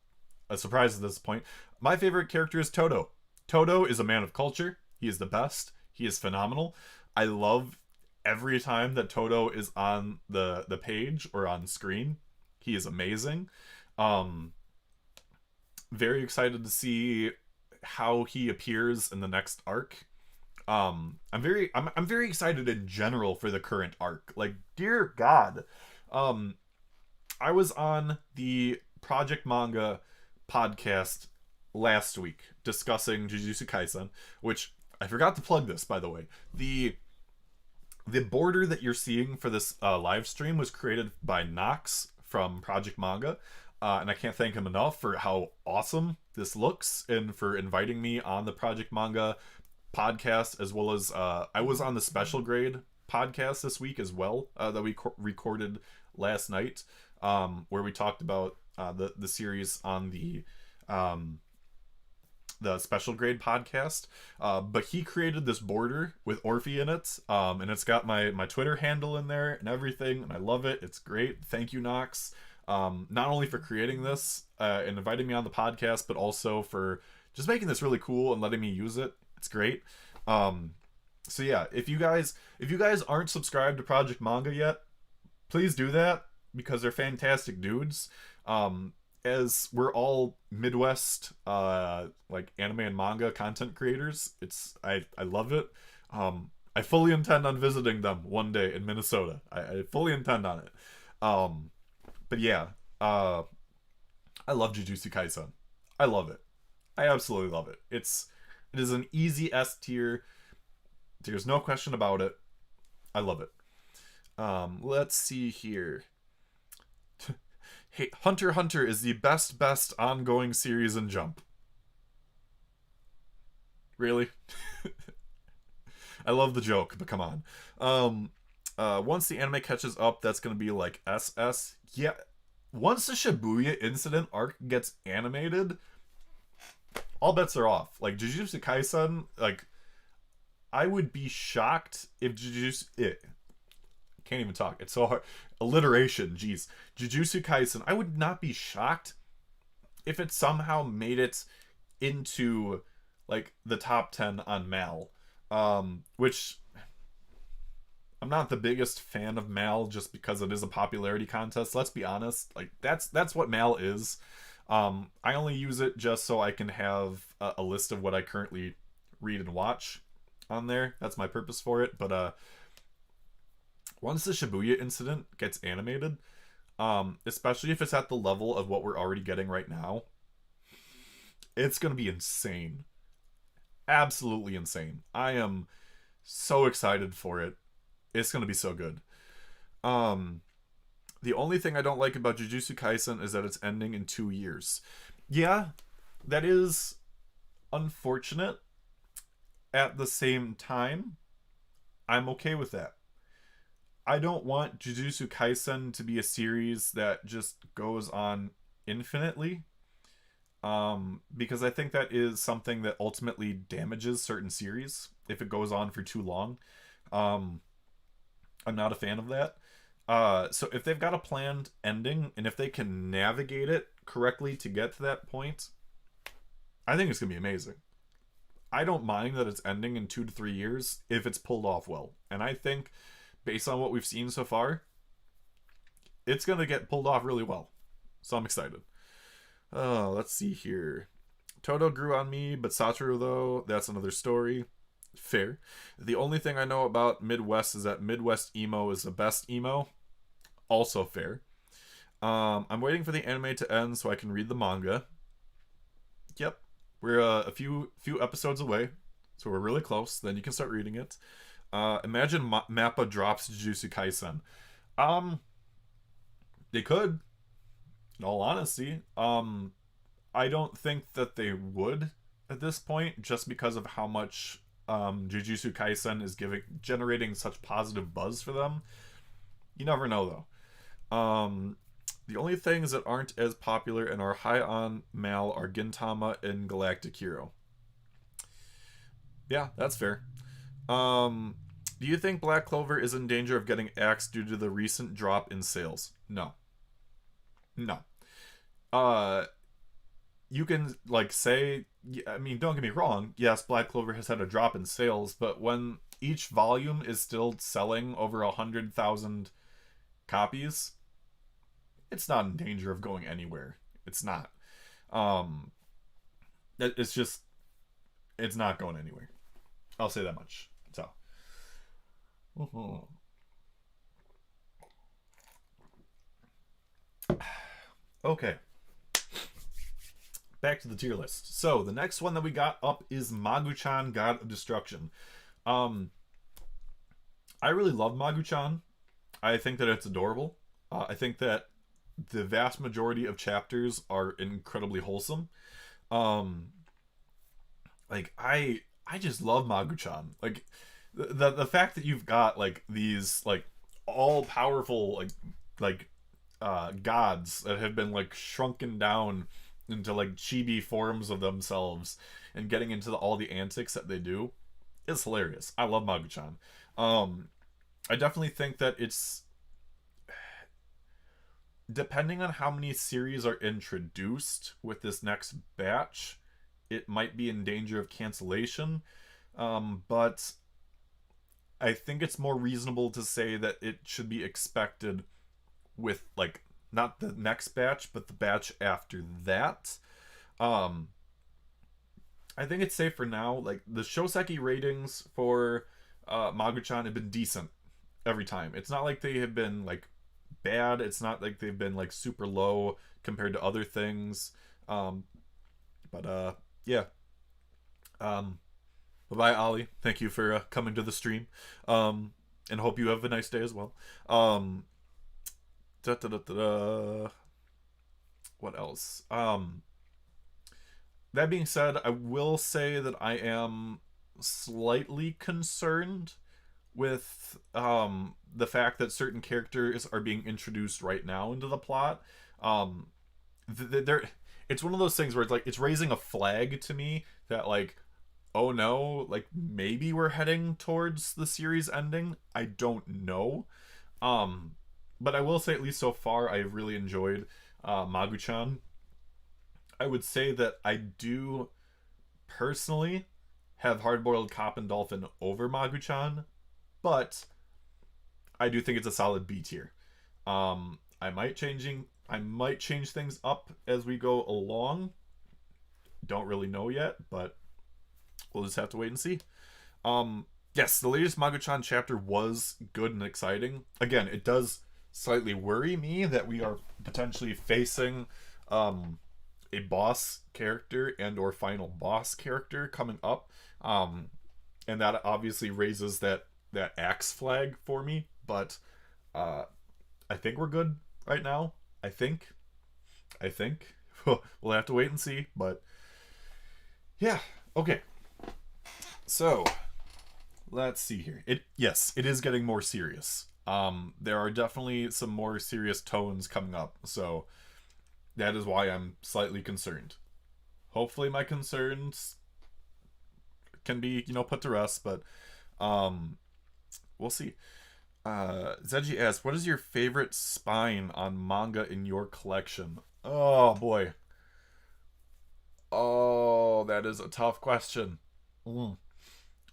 a surprise at this point, my favorite character is Todo. Todo is a man of culture. He is the best. He is phenomenal. I love every time that Todo is on the page or on screen. He is amazing. Very excited to see how he appears in the next arc. I'm very excited in general for the current arc. Like, dear God. I was on the Project Manga podcast last week discussing Jujutsu Kaisen, which I forgot to plug this, by the way. The border that you're seeing for this live stream was created by Nox from Project Manga, and I can't thank him enough for how awesome this looks and for inviting me on the Project Manga podcast, as well as I was on the Special Grade podcast this week as well, that we recorded last night, where we talked about the series on the Special Grade podcast. But he created this border with Orphe in it, and it's got my Twitter handle in there and everything, and I love it. It's great. Thank you, Nox, not only for creating this and inviting me on the podcast, but also for just making this really cool and letting me use it. It's great. So yeah, if you guys aren't subscribed to Project Manga yet, please do that, because they're fantastic dudes. As we're all Midwest like anime and manga content creators, I love it. I fully intend on visiting them one day in Minnesota. I fully intend on it. But yeah, I love Jujutsu Kaisen. I love it. I absolutely love it. It is an easy S tier. There's no question about it. I love it. Let's see here. Hey, Hunter x Hunter is the best ongoing series in Jump. Really? I love the joke, but come on. Once the anime catches up, that's gonna be like SS. Yeah. Once the Shibuya incident arc gets animated, all bets are off. Like, Jujutsu Kaisen, like, I would be shocked if can't even talk. It's so hard. Alliteration, jeez. Jujutsu Kaisen, I would not be shocked if it somehow made it into, like, the top 10 on Mal. Which, I'm not the biggest fan of Mal just because it is a popularity contest. Let's be honest. Like, that's what Mal is. I only use it just so I can have a list of what I currently read and watch on there. That's my purpose for it. But once the Shibuya incident gets animated, especially if it's at the level of what we're already getting right now, it's gonna be insane. Absolutely insane. I am so excited for it. It's gonna be so good. The only thing I don't like about Jujutsu Kaisen is that it's ending in 2 years. Yeah, that is unfortunate. At the same time, I'm okay with that. I don't want Jujutsu Kaisen to be a series that just goes on infinitely. Because I think that is something that ultimately damages certain series if it goes on for too long. I'm not a fan of that. So if they've got a planned ending, and if they can navigate it correctly to get to that point, I think it's going to be amazing. I don't mind that it's ending in 2 to 3 years if it's pulled off well. And I think, based on what we've seen so far, it's going to get pulled off really well. So I'm excited. Oh, let's see here. Todo grew on me, but Satoru, though, that's another story. Fair. The only thing I know about Midwest is that Midwest emo is the best emo. Also fair. I'm waiting for the anime to end so I can read the manga. Yep. We're a few episodes away, so we're really close. Then you can start reading it. Imagine Mappa drops Jujutsu Kaisen. They could, in all honesty. I don't think that they would at this point, just because of how much Jujutsu Kaisen is generating such positive buzz for them. You never know though. The only things that aren't as popular and are high on Mal are Gintama and Galactic Hero. Yeah, that's fair. Um, do you think Black Clover is in danger of getting axed due to the recent drop in sales? No. No. Uh, you can like say, I mean, don't get me wrong. Yes, Black Clover has had a drop in sales, but when each volume is still selling over 100,000 copies, it's not in danger of going anywhere. It's not. Um, it's just, it's not going anywhere. I'll say that much. So, okay. Back to the tier list. So the next one that we got up is Maguchan God of Destruction. Um, I really love Maguchan. I think that it's adorable. I think that the vast majority of chapters are incredibly wholesome. Um, like I just love Maguchan. Like the fact that you've got like these like all powerful gods that have been like shrunken down into like chibi forms of themselves and getting into all the antics that they do is hilarious. I love Maguchan. Um, I definitely think that it's depending on how many series are introduced with this next batch, it might be in danger of cancellation. But I think it's more reasonable to say that it should be expected with like not the next batch, but the batch after that. Um, I think it's safe for now. Like the Shoseki ratings for Maguchan have been decent every time. It's not like they have been like bad. It's not like they've been like super low compared to other things. Um, but yeah. Bye bye, Ali. Thank you for coming to the stream. And hope you have a nice day as well. Da, da, da, da, da. What else? That being said, I will say that I am slightly concerned with the fact that certain characters are being introduced right now into the plot. Um, they're it's one of those things where it's like it's raising a flag to me that like oh no, like maybe we're heading towards the series ending. I don't know. Um, but I will say at least so far I've really enjoyed Magu-chan. I would say that I do personally have Hardboiled Cop and Dolphin over Magu-chan, but I do think it's a solid B tier. I might change things up as we go along. Don't really know yet, but we'll just have to wait and see. Yes, the latest Magu-chan chapter was good and exciting. Again, it does slightly worry me that we are potentially facing a boss character and or final boss character coming up. And that obviously raises that axe flag for me, but I think we're good right now. I think we'll have to wait and see, but yeah, okay. So, let's see here. Yes, it is getting more serious. There are definitely some more serious tones coming up, so that is why I'm slightly concerned. Hopefully my concerns can be, put to rest, but we'll see. Zeji asks, what is your favorite spine on manga in your collection? Oh boy. Oh, that is a tough question. Mm.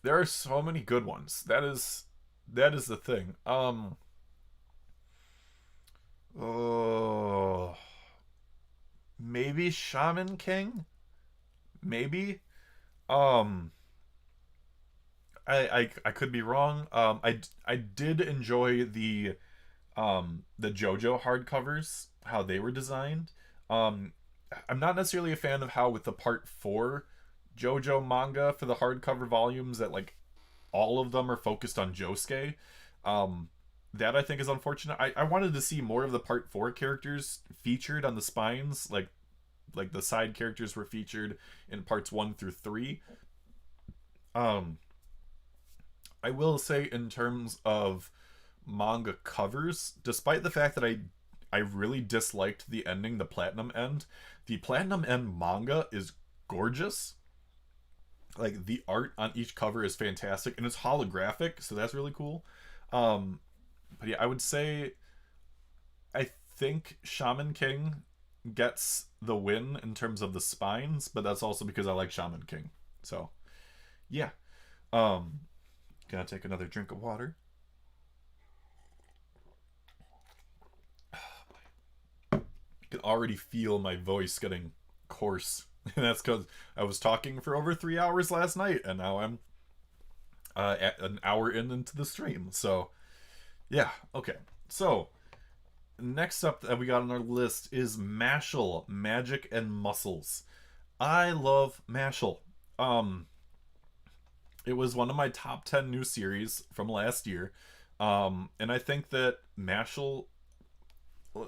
There are so many good ones. That is the thing. Oh, maybe Shaman King? Maybe. Um I could be wrong. I did enjoy the JoJo hardcovers, how they were designed. Um I'm not necessarily a fan of how with the part 4 JoJo manga for the hardcover volumes that like all of them are focused on Josuke. Um that I think is unfortunate. I wanted to see more of the part 4 characters featured on the spines, like the side characters were featured in parts 1 through 3. Um, I will say in terms of manga covers, despite the fact that I really disliked the ending, the platinum end manga is gorgeous. Like the art on each cover is fantastic and it's holographic, so that's really cool. Um, but yeah, I would say I think Shaman King gets the win in terms of the spines, but that's also because I like Shaman King. So yeah. Um, gonna take another drink of water. I can already feel my voice getting coarse. And that's because I was talking for over 3 hours last night, and now I'm at an hour into the stream. So, yeah, okay. So, next up that we got on our list is Mashal, Magic and Muscles. I love Mashal. Um, it was one of my top 10 new series from last year. And I think that Mashal,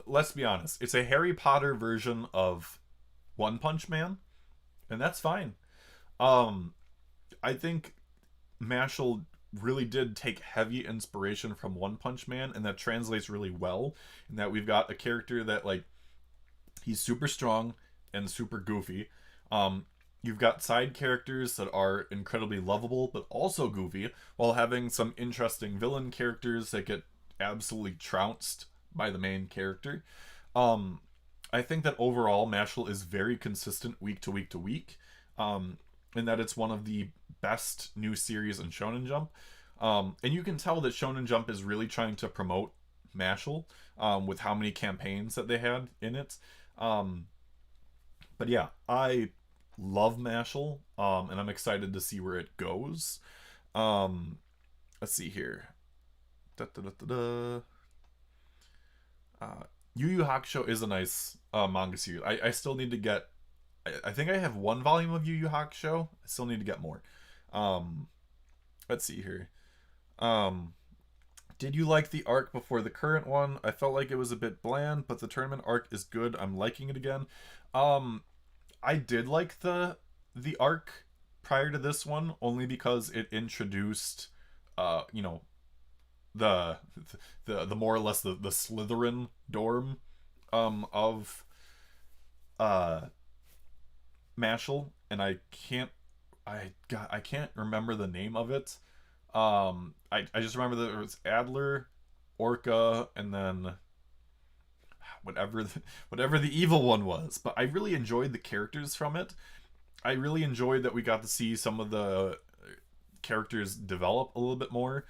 let's be honest, it's a Harry Potter version of One Punch Man, and that's fine. Um, I think Mashal really did take heavy inspiration from One Punch Man, and that translates really well. In that we've got a character that like he's super strong and super goofy. Um, you've got side characters that are incredibly lovable but also goofy, while having some interesting villain characters that get absolutely trounced by the main character. Um, I think that overall Mashal is very consistent week to week to week. In that it's one of the best new series in Shonen Jump. And you can tell that Shonen Jump is really trying to promote Mashal with how many campaigns that they had in it. Um, but yeah, I love Mashal, and I'm excited to see where it goes. Um, let's see here. Da, da, da, da, da. Yu Yu Hakusho is a nice manga series. I still need to get. I think I have one volume of Yu Yu Hakusho. I still need to get more. Um, let's see here. Um, did you like the arc before the current one? I felt like it was a bit bland, but the tournament arc is good. I'm liking it again. Um, I did like the arc prior to this one only because it introduced, you know, the the more or less the Slytherin dorm, of uh Mashal, and I can't remember the name of it. I just remember that it was Adler, Orca, and then whatever the evil one was. But I really enjoyed the characters from it. I really enjoyed that we got to see some of the characters develop a little bit more.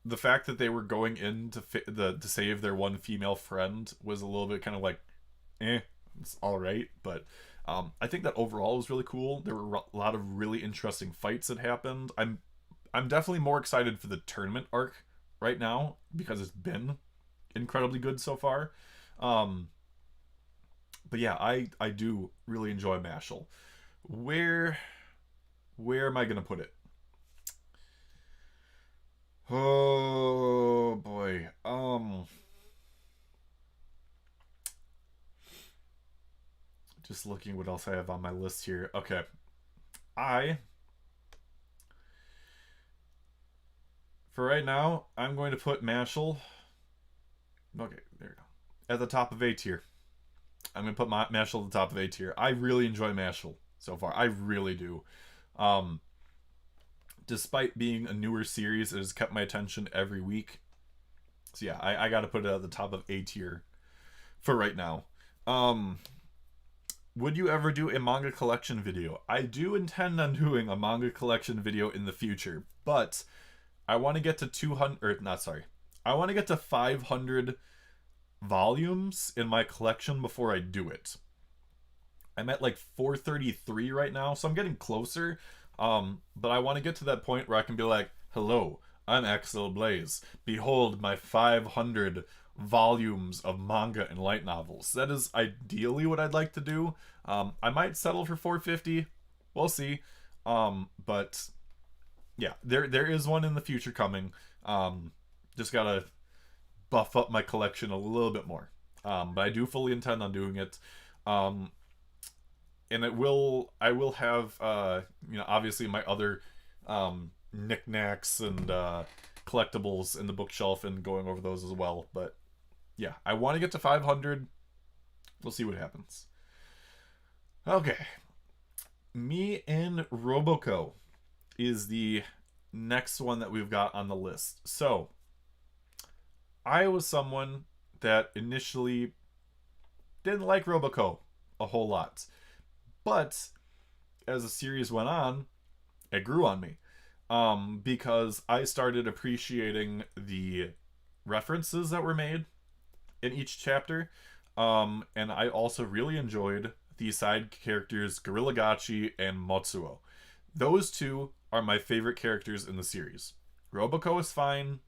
The fact that they were going in to save their one female friend was a little bit kind of like, it's all right, but I think that overall was really cool. There were a lot of really interesting fights that happened. I'm definitely more excited for the tournament arc right now because it's been incredibly good so far. Um, but yeah, I do really enjoy Mashal. Where where am I gonna put it? Oh boy. Just looking what else I have on my list here. Okay. I For right now, I'm going to put Mashal. Okay, there you go. At the top of A tier. I'm gonna put Mashal at the top of A tier. I really enjoy Mashal so far. I really do. Um, Despite being a newer series, it has kept my attention every week. So yeah, I got to put it at the top of A tier for right now. Um, would you ever do a manga collection video? I do intend on doing a manga collection video in the future, but I want to get to 200, or not, sorry. I want to get to 500 volumes in my collection before I do it. I'm at like 433 right now, so I'm getting closer. But I want to get to that point where I can be like, hello, I'm Axel Blaze. Behold my 500 volumes of manga and light novels. That is ideally what I'd like to do. I might settle for 450. We'll see. But yeah, there is one in the future coming. Just gotta buff up my collection a little bit more. But I do fully intend on doing it. Um, and I will have, obviously my other knickknacks and collectibles in the bookshelf and going over those as well. But yeah, I want to get to 500. We'll see what happens. Okay. Me and Roboco is the next one that we've got on the list. So, I was someone that initially didn't like Roboco a whole lot. But as the series went on, it grew on me. Because I started appreciating the references that were made in each chapter. And I also really enjoyed the side characters Gorilla Gachi and Motsuo. Those two are my favorite characters in the series. Roboco is fine,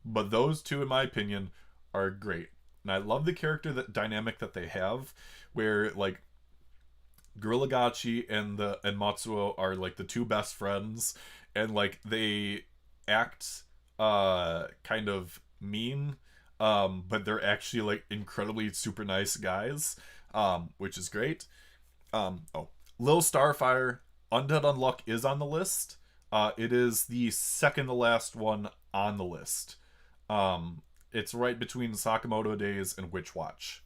but those two, in my opinion, are great. And I love the character dynamic that they have, where like Gorilla Gachi and Matsuo are like the two best friends, and like they act kind of mean, but they're actually like incredibly super nice guys, which is great. Lil Starfire, Undead Unluck is on the list. It is the second to last one on the list. It's right between Sakamoto Days and Witch Watch.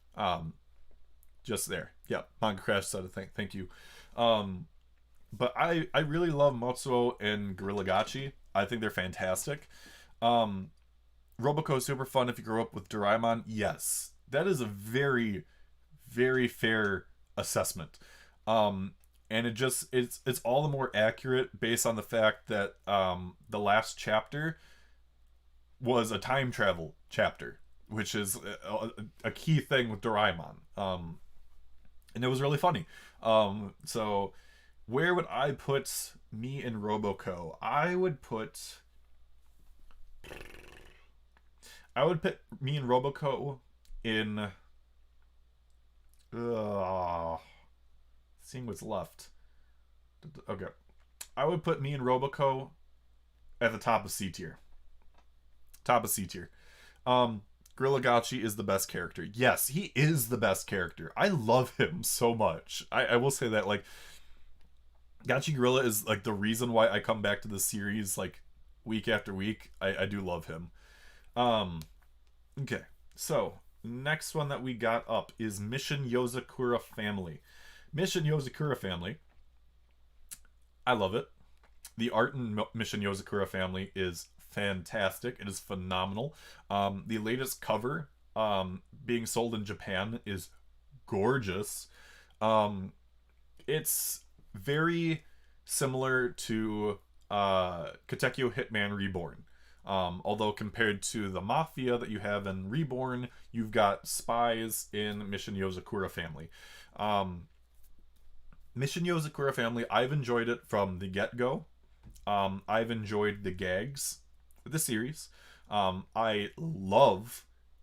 Just there. Yep. Manga Crash said a thing. Thank you. But I really love Motsuo and Gorilla Gachi. I think they're fantastic. Roboco is super fun if you grew up with Doraemon. Yes. That is a very, very fair assessment. And it's all the more accurate based on the fact that the last chapter was a time travel chapter, which is a key thing with Doraemon. And it was really funny. So where would I put me and Roboco? I would put me and Roboco in seeing what's left. Okay. I would put me and Roboco at the top of C tier. Top of C tier. Gorilla Gachi is the best character. Yes, he is the best character. I love him so much. I will say that, like, Gachi Gorilla is like the reason why I come back to the series like week after week. I do love him. Okay, so next one that we got up is Mission Yosakura Family. Mission Yosakura Family, I love it. The art in Mission Yosakura Family is fantastic. It is phenomenal. The latest cover being sold in Japan is gorgeous. It's very similar to Katekyo Hitman Reborn. Although compared to the Mafia that you have in Reborn, you've got spies in Mission Yosakura Family. Mission Yosakura Family, I've enjoyed it from the get-go. I've enjoyed the gags with the series. I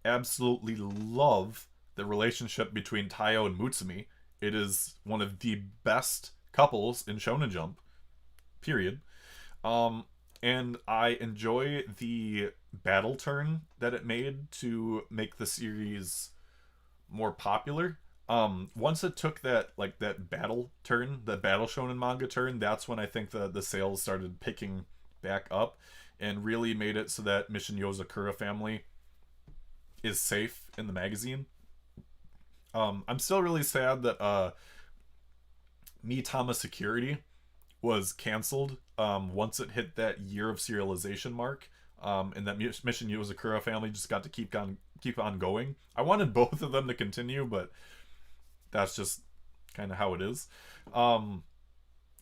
absolutely love the relationship between Taiyo and Mutsumi. It is one of the best couples in Shonen Jump, period. And I enjoy the battle turn that it made to make the series more popular. Once it took that battle turn, the battle shonen manga turn, that's when I think the sales started picking back up and really made it so that Mission Yosakura Family is safe in the magazine. I'm still really sad that Mitama Security was canceled once it hit that year of serialization mark, and that Mission Yosakura Family just got to keep on going. I wanted both of them to continue, but that's just kind of how it is. And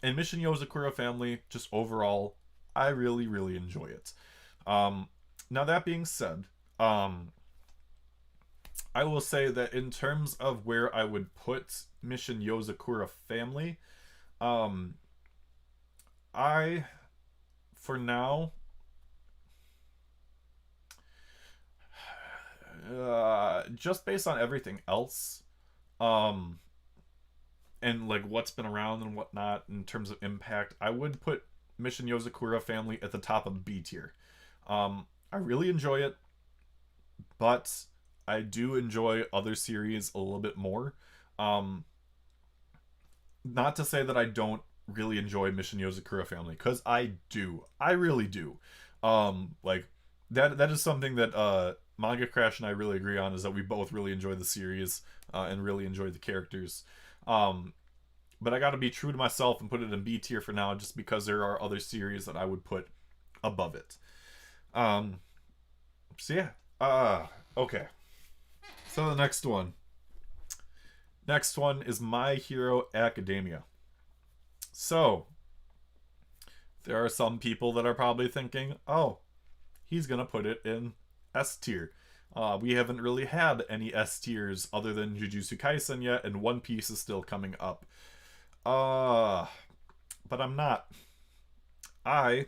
Mission Yosakura Family, just overall, I really, really enjoy it. Now that being said, I will say that in terms of where I would put Mission Yosakura Family, I, for now, just based on everything else, and like what's been around and whatnot in terms of impact, I would put Mission Yosakura Family at the top of B tier. I really enjoy it, but I do enjoy other series a little bit more. Um, Not to say that I don't really enjoy Mission Yosakura Family, because I do. I really do. Like that is something that Manga Crash and I really agree on, is that we both really enjoy the series and really enjoy the characters. Um, but I got to be true to myself and put it in B tier for now, just because there are other series that I would put above it. Um, so yeah. Okay. So the next one. Next one is My Hero Academia. So, there are some people that are probably thinking, oh, he's going to put it in S tier. We haven't really had any S tiers other than Jujutsu Kaisen yet, and One Piece is still coming up. But I'm not. I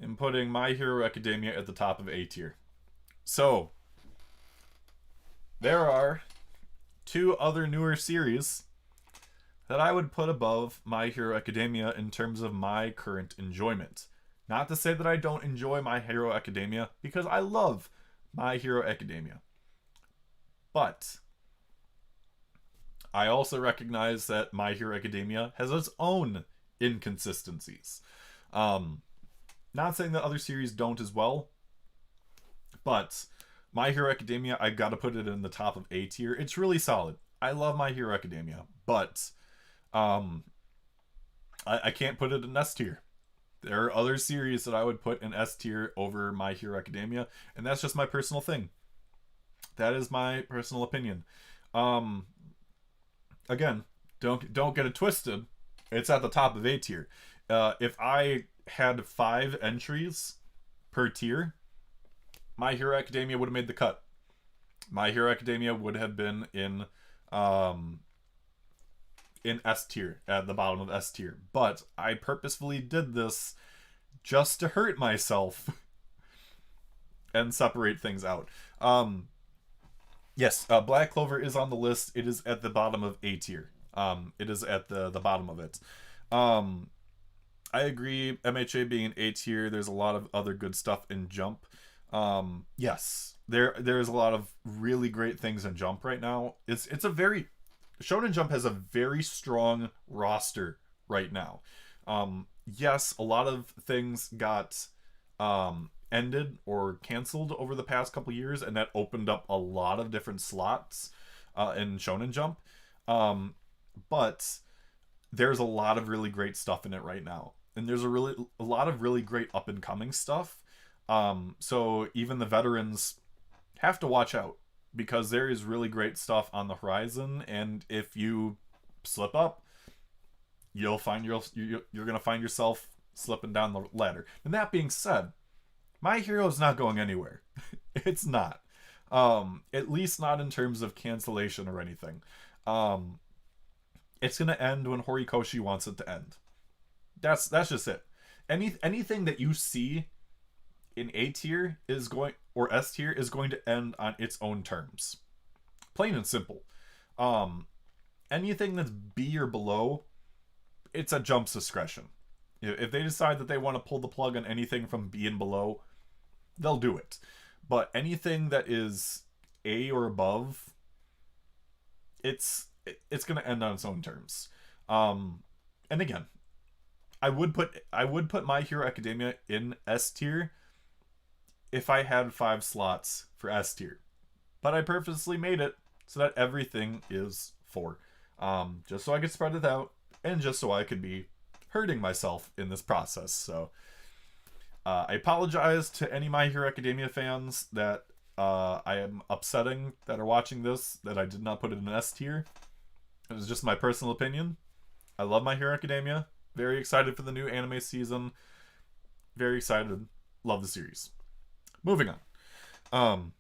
am putting My Hero Academia at the top of A tier. So, there are two other newer series that I would put above My Hero Academia in terms of my current enjoyment. Not to say that I don't enjoy My Hero Academia, because I love My Hero Academia. But I also recognize that My Hero Academia has its own inconsistencies. Not saying that other series don't as well, but My Hero Academia, I gotta put it in the top of A tier. It's really solid. I love My Hero Academia, but I can't put it in S tier. There are other series that I would put in S tier over My Hero Academia, and that's just my personal thing. That is my personal opinion. Again, don't get it twisted. It's at the top of A tier. If I had 5 entries per tier, My Hero Academia would have made the cut. My Hero Academia would have been in S tier, at the bottom of S tier. But I purposefully did this just to hurt myself and separate things out. Yes, Black Clover is on the list. It is at the bottom of A tier. It is at the bottom of it. I agree. MHA being an A tier, there's a lot of other good stuff in Jump. Yes, there's a lot of really great things in Jump right now. It's a very Shonen Jump has a very strong roster right now. Yes, a lot of things got ended or canceled over the past couple years, and that opened up a lot of different slots in Shonen Jump. But there's a lot of really great stuff in it right now, and there's a lot of really great up and coming stuff. So even the veterans have to watch out, because there is really great stuff on the horizon, and if you slip up, you're gonna find yourself slipping down the ladder. And that being said, My Hero is not going anywhere. It's not. At least not in terms of cancellation or anything. It's gonna end when Horikoshi wants it to end. That's just it. Anything that you see in A tier is going, or S tier is going to end on its own terms. Plain and simple. Anything that's B or below, it's at Jump's discretion. If they decide that they want to pull the plug on anything from B and below, they'll do it. But anything that is A or above, it's going to end on its own terms. And again, I would put My Hero Academia in S tier if I had 5 slots for S tier. But I purposely made it so that everything is 4. Just so I could spread it out, and just so I could be hurting myself in this process. So I apologize to any My Hero Academia fans that I am upsetting that are watching this, that I did not put it in S tier. It was just my personal opinion. I love My Hero Academia. Very excited for the new anime season. Very excited. Love the series. Moving on.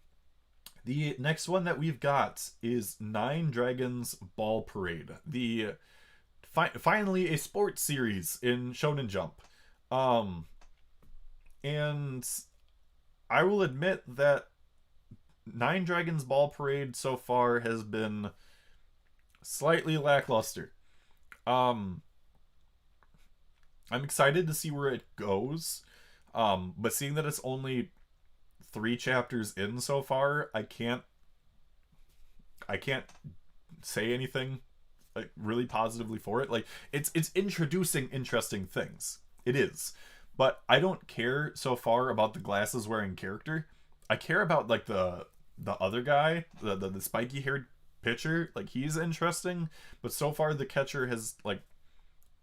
The next one that we've got is Nine Dragons Ball Parade. The finally a sports series in Shonen Jump. And I will admit that Nine Dragons Ball Parade so far has been slightly lackluster. I'm excited to see where it goes. But seeing that it's only 3 chapters in so far, I can't say anything like really positively for it. Like it's introducing interesting things. It is. But I don't care so far about the glasses wearing character. I care about like the other guy, the spiky haired pitcher. Like he's interesting, but so far the catcher has like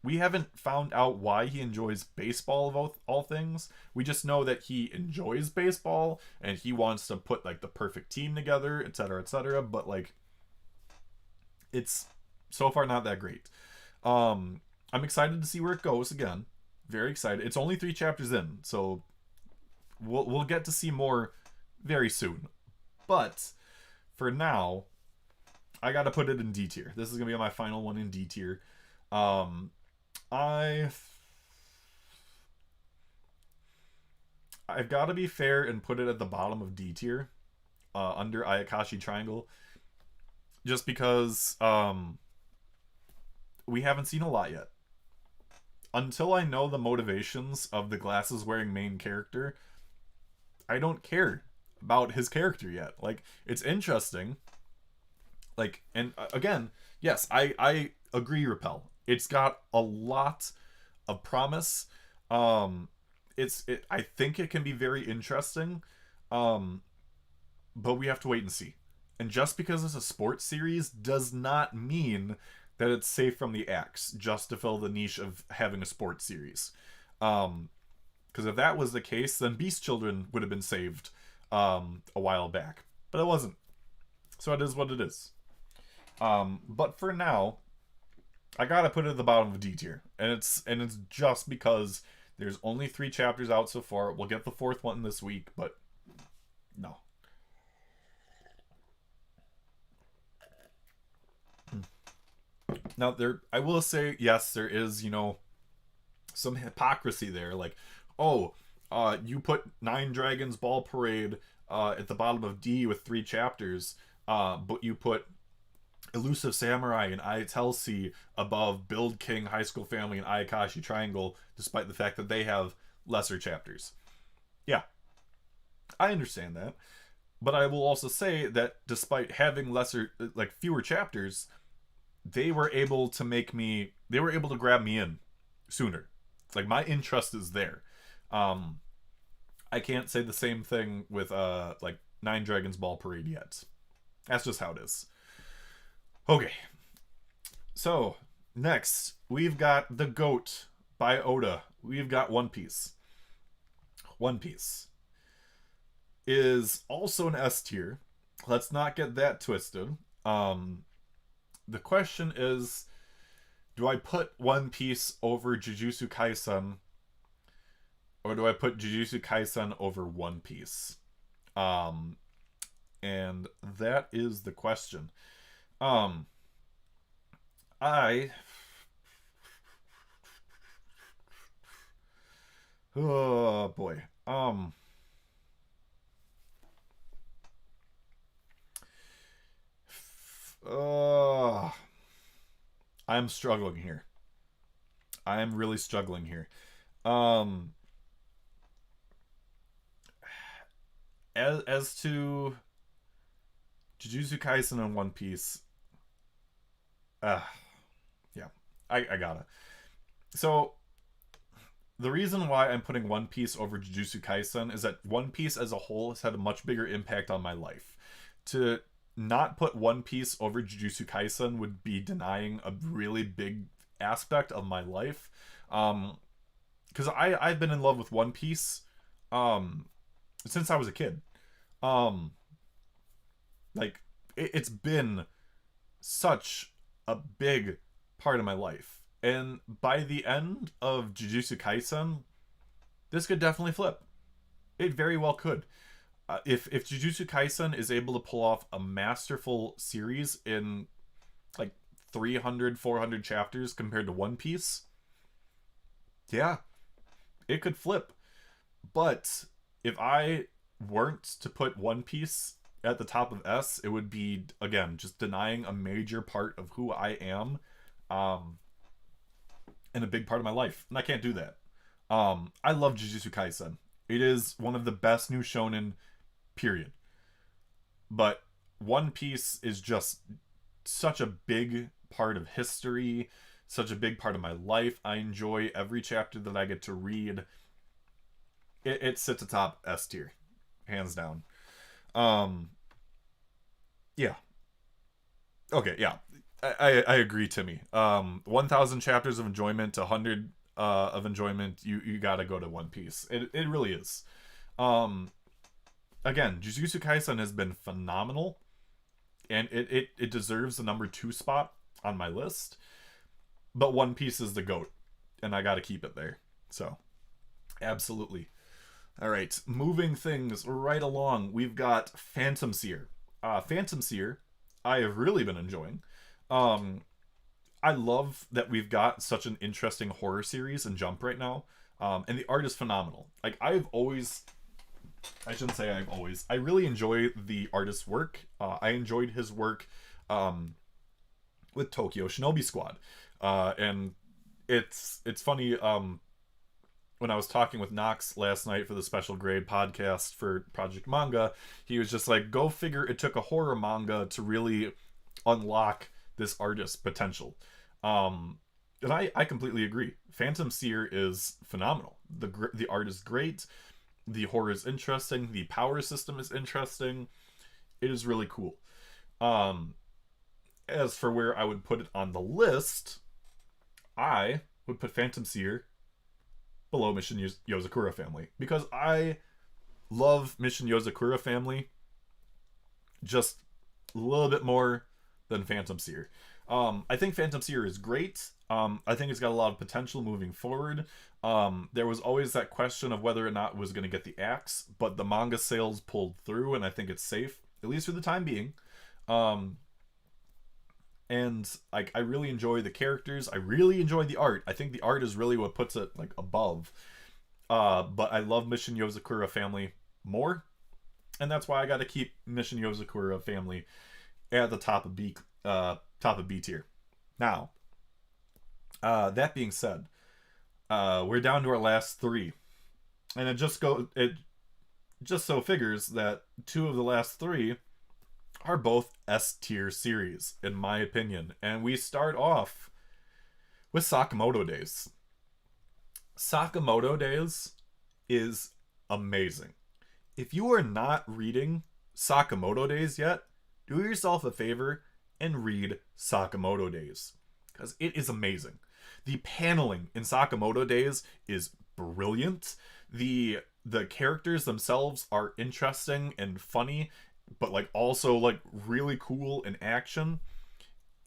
we haven't found out why he enjoys baseball of all things. We just know that he enjoys baseball and he wants to put like the perfect team together, etc., etc. But like it's so far not that great. I'm excited to see where it goes again. Very excited. It's only 3 chapters in, so we'll get to see more very soon. But for now, I gotta put it in D tier. This is gonna be my final one in D tier. Um, I I've got to be fair and put it at the bottom of D tier, under Ayakashi Triangle, just because we haven't seen a lot yet. Until I know the motivations of the glasses wearing main character, I don't care about his character yet. Like it's interesting. Like and again, yes, I agree. Repel. It's got a lot of promise. Um, I think it can be very interesting. Um, but we have to wait and see. And just because it's a sports series does not mean that it's safe from the axe just to fill the niche of having a sports series. Because if that was the case, then Beast Children would have been saved a while back. But it wasn't. So it is what it is. But for now, I gotta put it at the bottom of D tier. And it's just because there's only 3 chapters out so far. We'll get the 4th one this week, but no. Now I will say, yes, there is, some hypocrisy there. Like, oh, you put Nine Dragons Ball Parade at the bottom of D with 3 chapters, but you put Elusive Samurai and ITLC above Build King, High School Family, and Ayakashi Triangle, despite the fact that they have lesser chapters. Yeah, I understand that. But I will also say that despite having fewer chapters, they were able to grab me in sooner. Like my interest is there. I can't say the same thing with like Nine Dragons Ball Parade yet. That's just how it is. Okay. So, next, we've got The Goat by Oda. We've got One Piece. One Piece is also an S tier. Let's not get that twisted. The question is, do I put One Piece over Jujutsu Kaisen, or do I put Jujutsu Kaisen over One Piece? And that is the question. I oh boy. I'm struggling here. I am really struggling here. Um as to Jujutsu Kaisen and One Piece, uh yeah. I gotta. So the reason why I'm putting One Piece over Jujutsu Kaisen is that One Piece as a whole has had a much bigger impact on my life. To not put One Piece over Jujutsu Kaisen would be denying a really big aspect of my life. Because I've been in love with One Piece since I was a kid. Um, like it's been such a big part of my life. And by the end of Jujutsu Kaisen, this could definitely flip. It very well could. If Jujutsu Kaisen is able to pull off a masterful series in like 300, 400 chapters compared to One Piece, yeah, it could flip. But if I weren't to put One Piece at the top of S, it would be, again, just denying a major part of who I am, and a big part of my life. And I can't do that. I love Jujutsu Kaisen. It is one of the best new shonen, period. But One Piece is just such a big part of history, such a big part of my life. I enjoy every chapter that I get to read. It sits atop S tier, hands down. Um, yeah. Okay, yeah. I agree, Timmy. 1,000 chapters of enjoyment, 100 of enjoyment. You gotta go to One Piece. It really is. Um, Again, Jujutsu Kaisen has been phenomenal, and it deserves the number 2 spot on my list. But One Piece is the GOAT, and I gotta keep it there. So, absolutely. All right, moving things right along, we've got Phantom Seer. Phantom Seer, I have really been enjoying. Um, I love that we've got such an interesting horror series in Jump right now, and the art is phenomenal. Like I shouldn't say I've always. I really enjoy the artist's work. I enjoyed his work um, with Tokyo Shinobi Squad, and it's funny. When I was talking with Knox last night for the special grade podcast for Project Manga, he was just like, "Go figure! It took a horror manga to really unlock this artist's potential." And I completely agree. Phantom Seer is phenomenal. The art is great. The horror is interesting. The power system is interesting. It is really cool. Um, as for where I would put it on the list, I would put Phantom Seer below Mission Yosakura Family because I love Mission Yosakura Family just a little bit more than Phantom Seer. I think Phantom Seer is great. I think it's got a lot of potential moving forward. There was always that question of whether or not it was going to get the axe, but the manga sales pulled through, and I think it's safe, at least for the time being. Um, and like I really enjoy the characters. I really enjoy the art. I think the art is really what puts it like above. But I love Mission Yozakura Family more, and that's why I got to keep Mission Yozakura Family at the top of B tier. Now, that being said, we're down to our last three, and it just so figures that two of the last three are both S tier series, in my opinion. And we start off with Sakamoto Days. Sakamoto Days is amazing. If you are not reading Sakamoto Days yet, do yourself a favor and read Sakamoto Days, because it is amazing. The paneling in Sakamoto Days is brilliant. The characters themselves are interesting and funny, but like also like really cool in action.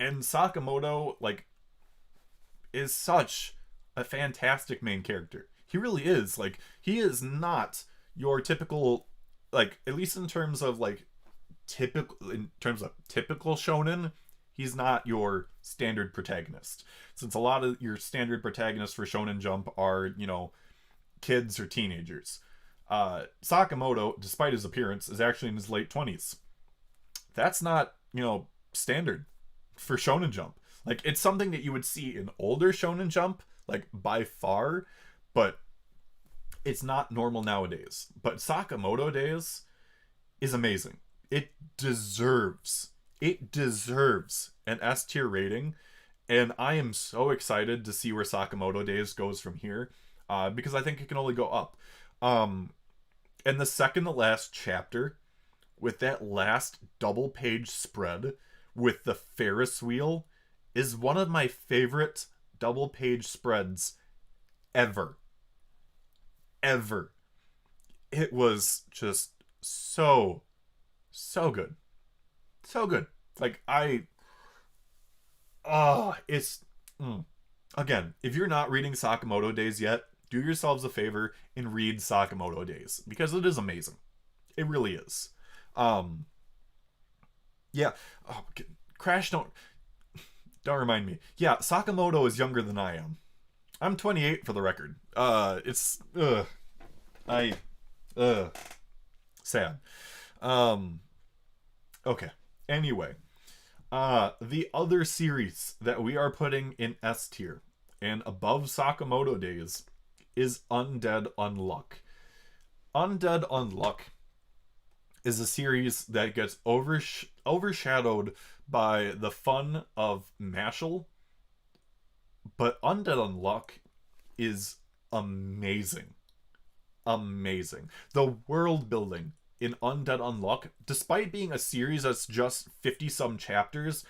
And Sakamoto like is such a fantastic main character. He really is. Like he is not your typical, like at least in terms of typical shonen, he's not your standard protagonist. Since a lot of your standard protagonists for Shonen Jump are, kids or teenagers. Sakamoto, despite his appearance, is actually in his late 20s. That's not, standard for Shonen Jump. Like, it's something that you would see in older Shonen Jump, like, by far, but it's not normal nowadays. But Sakamoto Days is amazing. It deserves an S tier rating, and I am so excited to see where Sakamoto Days goes from here, because I think it can only go up. And the second to last chapter, with that last double page spread with the Ferris wheel, is one of my favorite double page spreads ever. Ever. It was just so good. So good. Like it's again, if you're not reading Sakamoto Days yet, do yourselves a favor and read Sakamoto Days, because it is amazing. It really is. Yeah. Oh, Crash, don't remind me. Yeah, Sakamoto is younger than I am. I'm 28 for the record. It's I sad. Okay. Anyway, the other series that we are putting in S tier and above Sakamoto Days is Undead Unluck. Undead Unluck is a series that gets overshadowed by the fun of Mashal, but Undead Unluck is amazing. Amazing. The world building in Undead Unluck, despite being a series that's just 50 some chapters,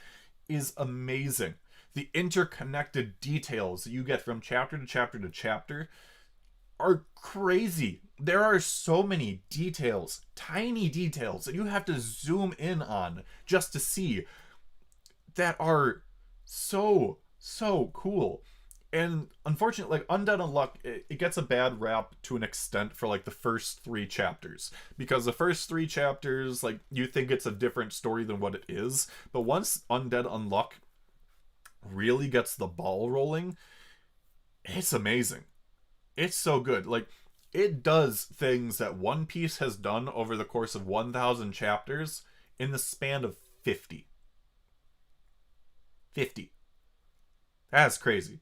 is amazing. The interconnected details that you get from chapter to chapter to chapter are crazy. There are so many details, tiny details, that you have to zoom in on just to see, that are so cool. And unfortunately, like, Undead Unluck, it gets a bad rap to an extent for like the first 3 chapters, because the first 3 chapters, like, you think it's a different story than what it is, but once Undead Unluck really gets the ball rolling, it's amazing. It's so good. Like, it does things that One Piece has done over the course of 1,000 chapters in the span of 50. 50. That's crazy.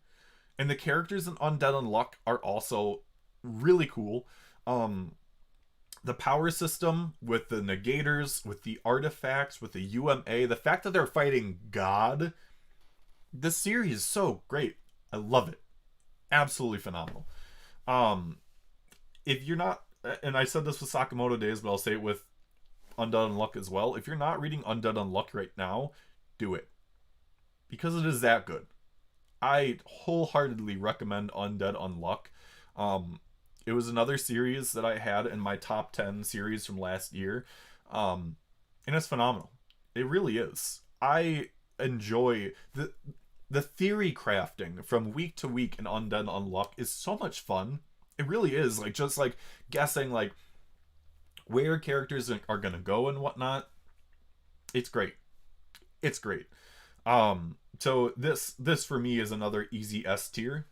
And the characters in Undead Unluck are also really cool. The power system with the negators, with the artifacts, with the UMA, the fact that they're fighting God, the series is so great. I love it. Absolutely phenomenal. If you're not, and I said this with Sakamoto Days, but I'll say it with Undead Unluck as well. If you're not reading Undead Unluck right now, do it, because it is that good. I wholeheartedly recommend Undead Unluck. It was another series that I had in my top 10 series from last year. And it's phenomenal. It really is. I enjoy the theory crafting from week to week in Undead Unluck is so much fun. It really is. Like, just like guessing like where characters are gonna go and whatnot. It's great. It's great. So this for me is another easy S tier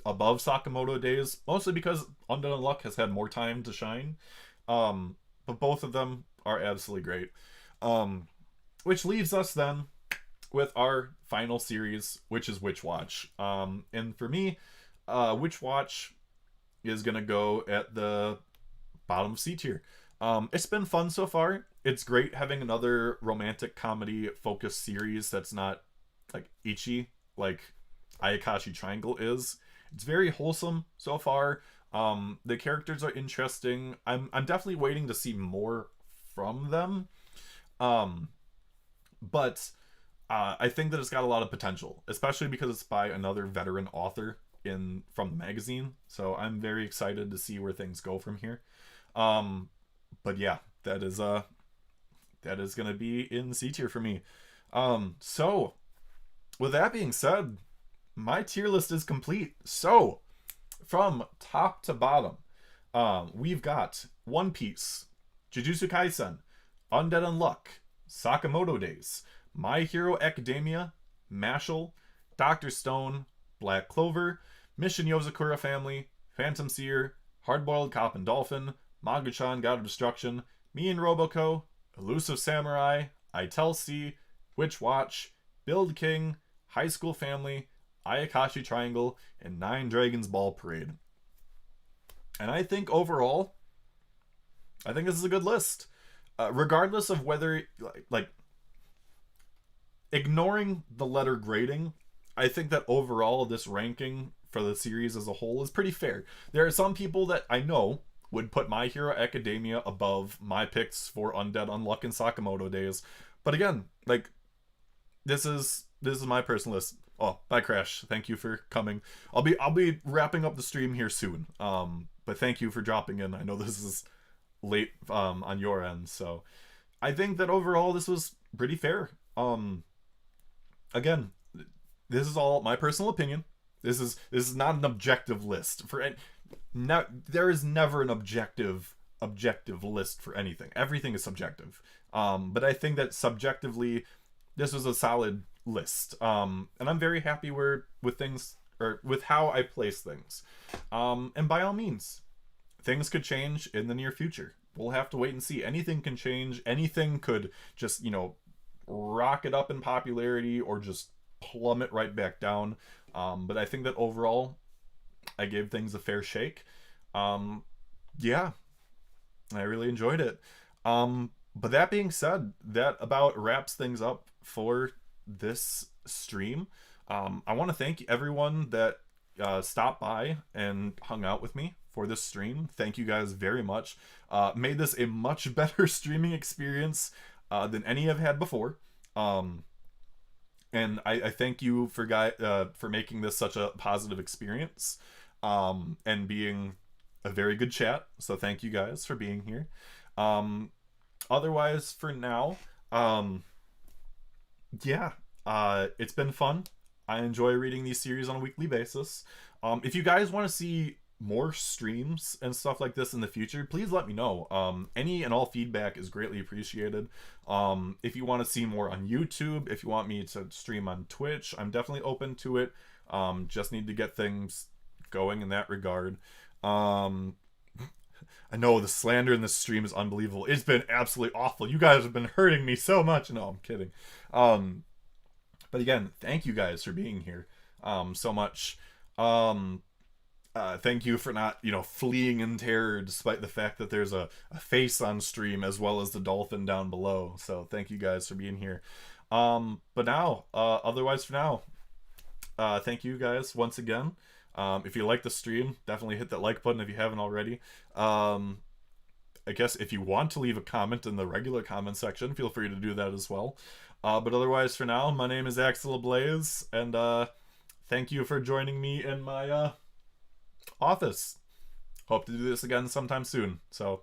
above Sakamoto Days, mostly because Undead Unluck has had more time to shine. But both of them are absolutely great. Which leaves us then with our final series, which is Witch Watch. And for me, Witch Watch is gonna go at the bottom of C tier. It's been fun so far. It's great having another romantic comedy focused series that's not like ecchi like Ayakashi Triangle is. It's very wholesome so far. The characters are interesting. I'm definitely waiting to see more from them. But I think that it's got a lot of potential, especially because it's by another veteran author from the magazine. So I'm very excited to see where things go from here. But yeah, that is gonna be in C tier for me. So with that being said, my tier list is complete. So from top to bottom, we've got One Piece, Jujutsu Kaisen, Undead Unluck, Sakamoto Days, My Hero Academia, Mashal, Dr. Stone, Black Clover, Mission Yosakura Family, Phantom Seer, Hardboiled Cop and Dolphin, Maguchan God of Destruction, Me and Roboco, Elusive Samurai, I Tell C, Witch Watch, Build King, High School Family, Ayakashi Triangle, and 9 Dragons Ball Parade. And I think overall, I think this is a good list. Regardless of whether, like, ignoring the letter grading, I think that overall this ranking for the series as a whole is pretty fair. There are some people that I know would put My Hero Academia above my picks for Undead Unluck and Sakamoto Days. But again, like, this is my personal list. Oh, bye Crash. Thank you for coming. I'll be wrapping up the stream here soon. But thank you for dropping in. I know this is late on your end, so I think that overall this was pretty fair. Again, this is all my personal opinion. This is not an objective list there is never an objective list for anything. Everything is subjective. But I think that subjectively this was a solid list. And I'm very happy with things, or with how I place things. And by all means, things could change in the near future. We'll have to wait and see. Anything can change. Anything could just, rocket up in popularity or just plummet right back down. But I think that overall, I gave things a fair shake. Yeah, I really enjoyed it. But that being said, that about wraps things up for this stream. I want to thank everyone that stopped by and hung out with me for this stream. Thank you guys very much. Made this a much better streaming experience than any I've had before. And I thank you for making this such a positive experience, and being a very good chat. So thank you guys for being here. Otherwise, for now, yeah, it's been fun. I enjoy reading these series on a weekly basis. If you guys want to see more streams and stuff like this in the future, please let me know. Any and all feedback is greatly appreciated. If you want to see more on YouTube, if you want me to stream on Twitch, I'm definitely open to it. Just need to get things going in that regard. I know the slander in this stream is unbelievable. It's been absolutely awful. You guys have been hurting me so much. No, I'm kidding. But again, thank you guys for being here so much. Thank you for not, fleeing in terror despite the fact that there's a face on stream as well as the dolphin down below. So thank you guys for being here. But now, otherwise for now, thank you guys once again. If you like the stream, definitely hit that like button if you haven't already. I guess if you want to leave a comment in the regular comment section, feel free to do that as well. But otherwise for now, my name is Axel Ablaze, and thank you for joining me in my office. Hope to do this again sometime soon. So